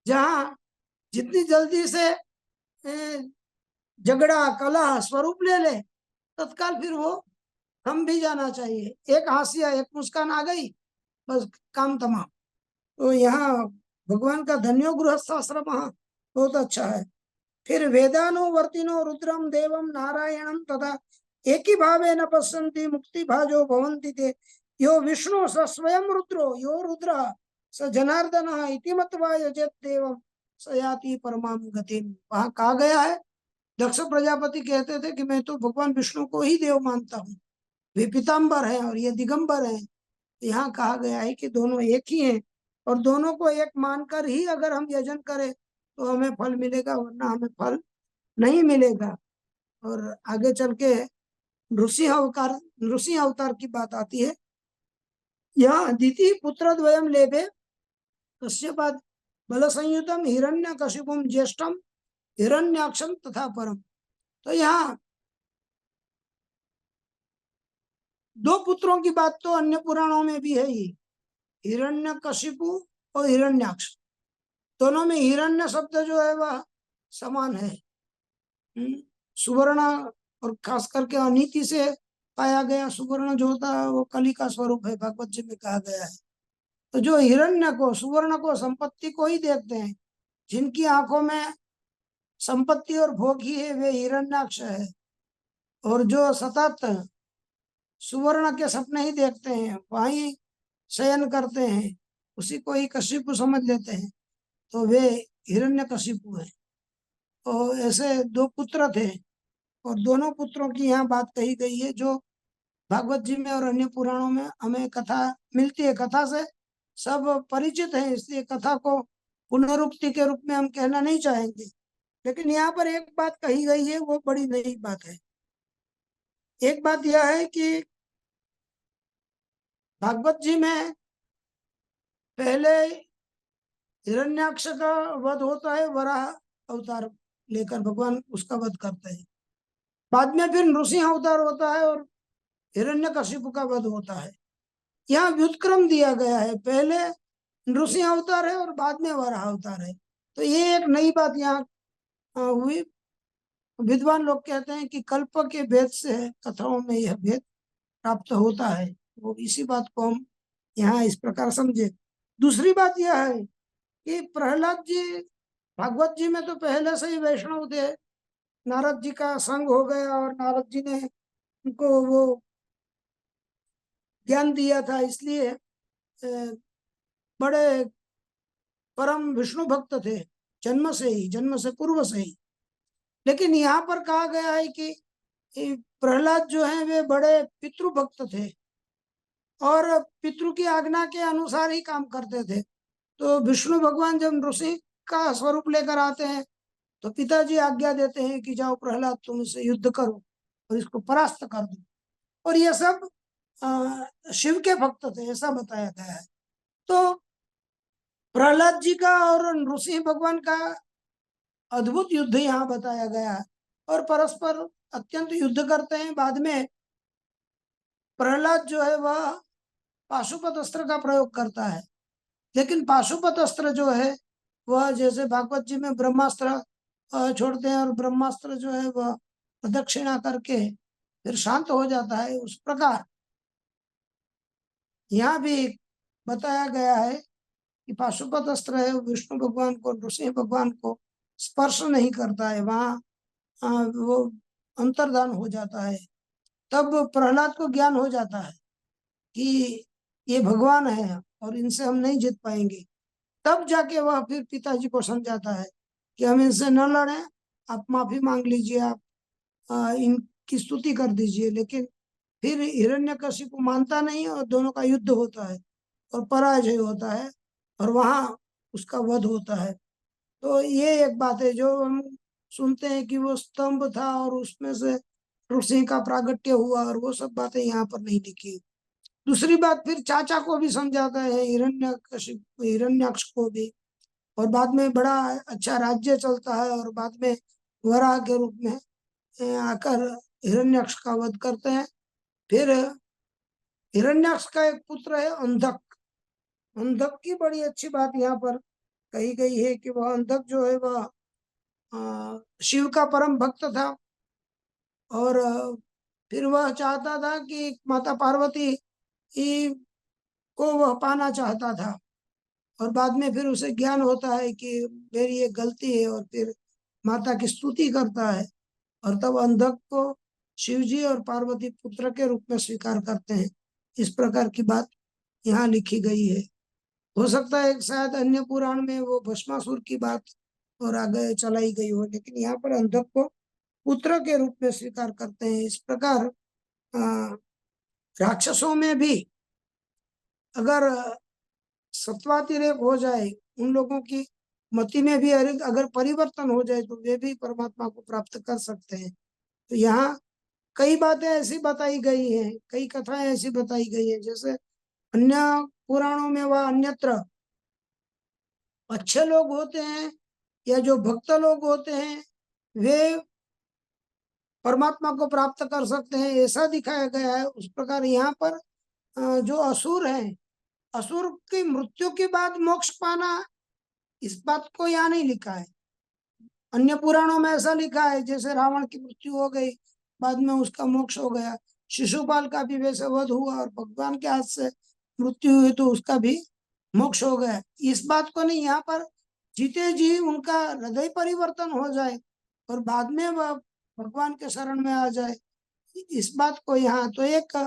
जहाँ जितनी जल्दी से झगड़ा कलह स्वरूप ले ले, तत्काल फिर वो थम भी जाना चाहिए। एक हासिया एक मुस्कान आ गई, बस काम तमाम। तो यहाँ भगवान का धन्यो गृहस्थ आश्रम बहुत अच्छा है। फिर वेदानुवर्तिनो रुद्रम देवम नारायणम तथा एक ही भावे न पश्यन्ति मुक्ति भाजो भवन्ति ते यो विष्णु स स्वयं रुद्रो यो रुद्र स जनार्दन इति मत्वा यजेत देवम स याति परमाम गतिम। वहाँ कहा गया है, दक्ष प्रजापति कहते थे कि मैं तो भगवान विष्णु को ही देव मानता हूँ, वे पीताम्बर है और ये दिगंबर है। यहाँ कहा गया है कि दोनों एक ही हैं और दोनों को एक मानकर ही अगर हम यजन करें तो हमें फल मिलेगा, वरना हमें फल नहीं मिलेगा। और आगे चल के ऋषि अवतार की बात आती है। यहाँ अदिति पुत्र द्वयम लेभे कश्यपाद बल संयुतम हिरण्यकशिपुम ज्येष्ठम हिरण्याक्षम तथा परम। तो यहाँ दो पुत्रों की बात तो अन्य पुराणों में भी है ही, हिरण्यकशिपु और हिरण्याक्ष, दोनों में हिरण्य शब्द जो है वह समान है। सुवर्ण और खास करके अनीति से पाया गया सुवर्ण जो होता है वो कली का स्वरूप है, भगवत जी में कहा गया है। तो जो हिरण्य को सुवर्ण को संपत्ति को ही देखते हैं, जिनकी आंखों में संपत्ति और भोग ही है वे हिरण्याक्ष है, और जो सतत सुवर्ण के सपने ही देखते हैं वही शयन करते हैं, उसी को ही कशिपु समझ लेते हैं, तो वे हिरण्यकशिपु है। तो ऐसे दो पुत्र थे और दोनों पुत्रों की यहाँ बात कही गई है जो भागवत जी में और अन्य पुराणों में हमें कथा मिलती है। कथा से सब परिचित है, इसलिए कथा को पुनरुक्ति के रूप में हम कहना नहीं चाहेंगे, लेकिन यहाँ पर एक बात कही गई है वो बड़ी नई बात है। एक बात यह है कि भागवत जी में पहले हिरण्याक्ष का वध होता है, वराह अवतार लेकर भगवान उसका वध करते हैं। बाद में फिर नृसिंह अवतार होता है और हिरण्यकशिपु का वध होता है। यहाँ व्युत्क्रम दिया गया है, पहले नृसिंह अवतार है और बाद में वराह अवतार है। तो ये एक नई बात यहाँ हुई। विद्वान लोग कहते हैं कि कल्प के भेद से कथाओं में यह भेद प्राप्त होता है, वो इसी बात को हम यहाँ इस प्रकार समझे। दूसरी बात यह है कि प्रहलाद जी भागवत जी में तो पहले से ही वैष्णव थे, नारद जी का संग हो गया और नारद जी ने उनको वो ज्ञान दिया था, इसलिए बड़े परम विष्णु भक्त थे जन्म से ही, जन्म से पूर्व से ही। लेकिन यहाँ पर कहा गया है कि प्रहलाद जो है वे बड़े पितृ भक्त थे और पितृ की आज्ञा के अनुसार ही काम करते थे। तो विष्णु भगवान जब ऋषि का स्वरूप लेकर आते हैं तो पिताजी आज्ञा देते हैं कि जाओ प्रहलाद तुम इससे युद्ध करो और इसको परास्त कर दो, और ये सब शिव के भक्त थे ऐसा बताया गया है। तो प्रहलाद जी का और नृसिंह भगवान का अद्भुत युद्ध यहाँ बताया गया है और परस्पर अत्यंत युद्ध करते हैं। बाद में प्रहलाद जो है वह पाशुपत अस्त्र का प्रयोग करता है, लेकिन पाशुपत अस्त्र जो है वह जैसे भागवत जी में ब्रह्मास्त्र छोड़ते हैं और ब्रह्मास्त्र जो है वह प्रदक्षिणा करके फिर शांत हो जाता है, उस प्रकार यहाँ भी बताया गया है कि पाशुपत अस्त्र है विष्णु भगवान को नृसिंह भगवान को स्पर्श नहीं करता है, वहाँ वो अंतर्धान हो जाता है। तब प्रहलाद को ज्ञान हो जाता है कि ये भगवान है और इनसे हम नहीं जीत पाएंगे। तब जाके वह फिर पिताजी को समझाता है कि हम इनसे न लड़ें, आप माफी मांग लीजिए, आप इनकी स्तुति कर दीजिए। लेकिन फिर हिरण्यकशिपु मानता नहीं और दोनों का युद्ध होता है और पराजय होता है और वहां उसका वध होता है। तो ये एक बात है जो हम सुनते हैं कि वो स्तंभ था और उसमें से ऋषि का प्रागट्य हुआ, और वो सब बातें यहाँ पर नहीं लिखी। दूसरी बात फिर चाचा को भी समझाता है, हिरण्यकशिपु हिरण्याक्ष को भी, और बाद में बड़ा अच्छा राज्य चलता है और बाद में वराह के रूप में आकर हिरण्याक्ष का वध करते हैं। फिर हिरण्याक्ष का एक पुत्र है अंधक। अंधक की बड़ी अच्छी बात यहाँ पर कही गई है कि वह अंधक जो है वह शिव का परम भक्त था, और फिर वह चाहता था कि माता पार्वती को वह पाना चाहता था, और बाद में फिर उसे ज्ञान होता है कि मेरी ये गलती है, और फिर माता की स्तुति करता है, और तब अंधक को शिवजी और पार्वती पुत्र के रूप में स्वीकार करते हैं। इस प्रकार की बात यहाँ लिखी गई है। हो सकता है शायद अन्य पुराण में वो भस्मासुर की बात और आगे चलाई गई हो, लेकिन यहाँ पर अंधक को पुत्र के रूप में स्वीकार करते हैं। इस प्रकार राक्षसों में भी अगर सत्वातिरेक हो जाए, उन लोगों की मति में भी अगर परिवर्तन हो जाए, तो वे भी परमात्मा को प्राप्त कर सकते हैं। तो यहाँ कई बातें ऐसी बताई गई हैं, कई कथाएं ऐसी बताई गई है, जैसे अन्य पुराणों में वह अन्यत्र अच्छे लोग होते हैं या जो भक्त लोग होते हैं वे परमात्मा को प्राप्त कर सकते हैं, ऐसा दिखाया गया है। उस प्रकार यहाँ पर जो असुर हैं, असुर की मृत्यु के बाद मोक्ष पाना, इस बात को यहाँ नहीं लिखा है। अन्य पुराणों में ऐसा लिखा है, जैसे रावण की मृत्यु हो गई, बाद में उसका मोक्ष हो गया। शिशुपाल का भी वैसे वध हुआ और भगवान के हाथ से मृत्यु हुई, तो उसका भी मोक्ष हो गया। इस बात को नहीं, यहाँ पर जीते जी उनका हृदय परिवर्तन हो जाए और बाद में वह भगवान के शरण में आ जाए, इस बात को यहाँ तो एक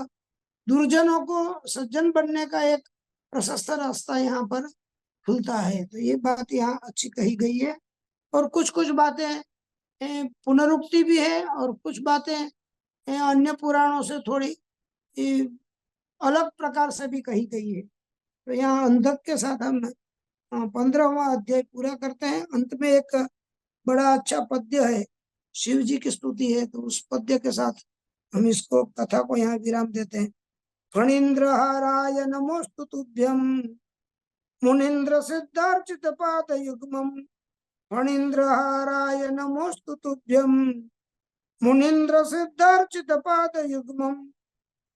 दुर्जनों को सज्जन बनने का एक प्रशस्त रास्ता यहाँ पर खुलता है। तो ये बात यहाँ अच्छी कही गई है। और कुछ कुछ बातें पुनरुक्ति भी है, और कुछ बातें अन्य पुराणों से थोड़ी अलग प्रकार से भी कही गई है। तो यहाँ अंधक के साथ हम 15वां अध्याय पूरा करते हैं। अंत में एक बड़ा अच्छा पद्य है, शिव जी की स्तुति है, तो उस पद्य के साथ हम इसको कथा को यहाँ विराम देते हैं। फणीन्द्रहाराय नमोस्तु तुभ्यं मुनीन्द्र सिद्धार्चित पाद युग्मम्। फणीन्द्रहाराय नमोस्तु तुभ्यं मुनीन्द्र सिद्धार्चित पाद युग्मम्।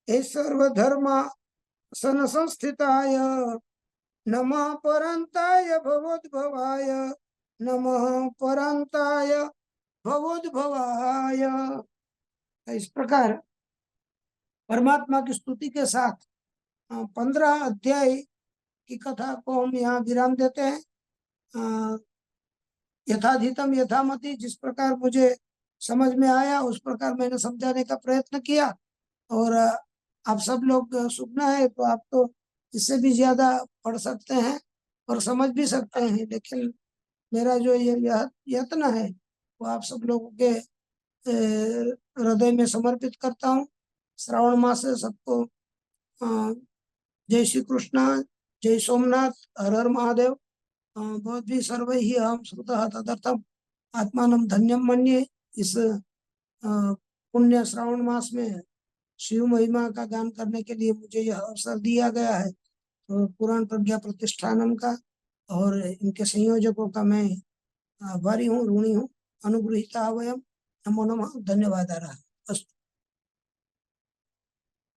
हे सर्वधर्म सन संस्थिताय नमः परन्ताय भवोद्भवाय नमः परन्ताय भवोद्भवाय। इस प्रकार परमात्मा की स्तुति के साथ 15 अध्याय की कथा को हम यहाँ विराम देते हैं। यथाधितम यथामति, जिस प्रकार मुझे समझ में आया उस प्रकार मैंने समझाने का प्रयत्न किया, और आप सब लोग सुनना है तो आप तो इससे भी ज्यादा पढ़ सकते हैं और समझ भी सकते हैं, लेकिन मेरा जो ये यत्न है वो आप सब लोगों के हृदय में समर्पित करता हूँ। श्रावण मास से सबको जय श्री कृष्ण, जय सोमनाथ, हर हर महादेव। भवद्भिः सर्वैः अहं श्रुतः तदर्थम आत्मानं धन्यं मन्ये। इस पुण्य श्रावण मास में शिव महिमा का गान करने के लिए मुझे यह अवसर दिया गया है, तो पुराण प्रज्ञा प्रतिष्ठानम का और इनके संयोजकों का मैं आभारी हूँ, ऋणी हूँ। अनुगृहीता वयम। नमो नमः। धन्यवाद।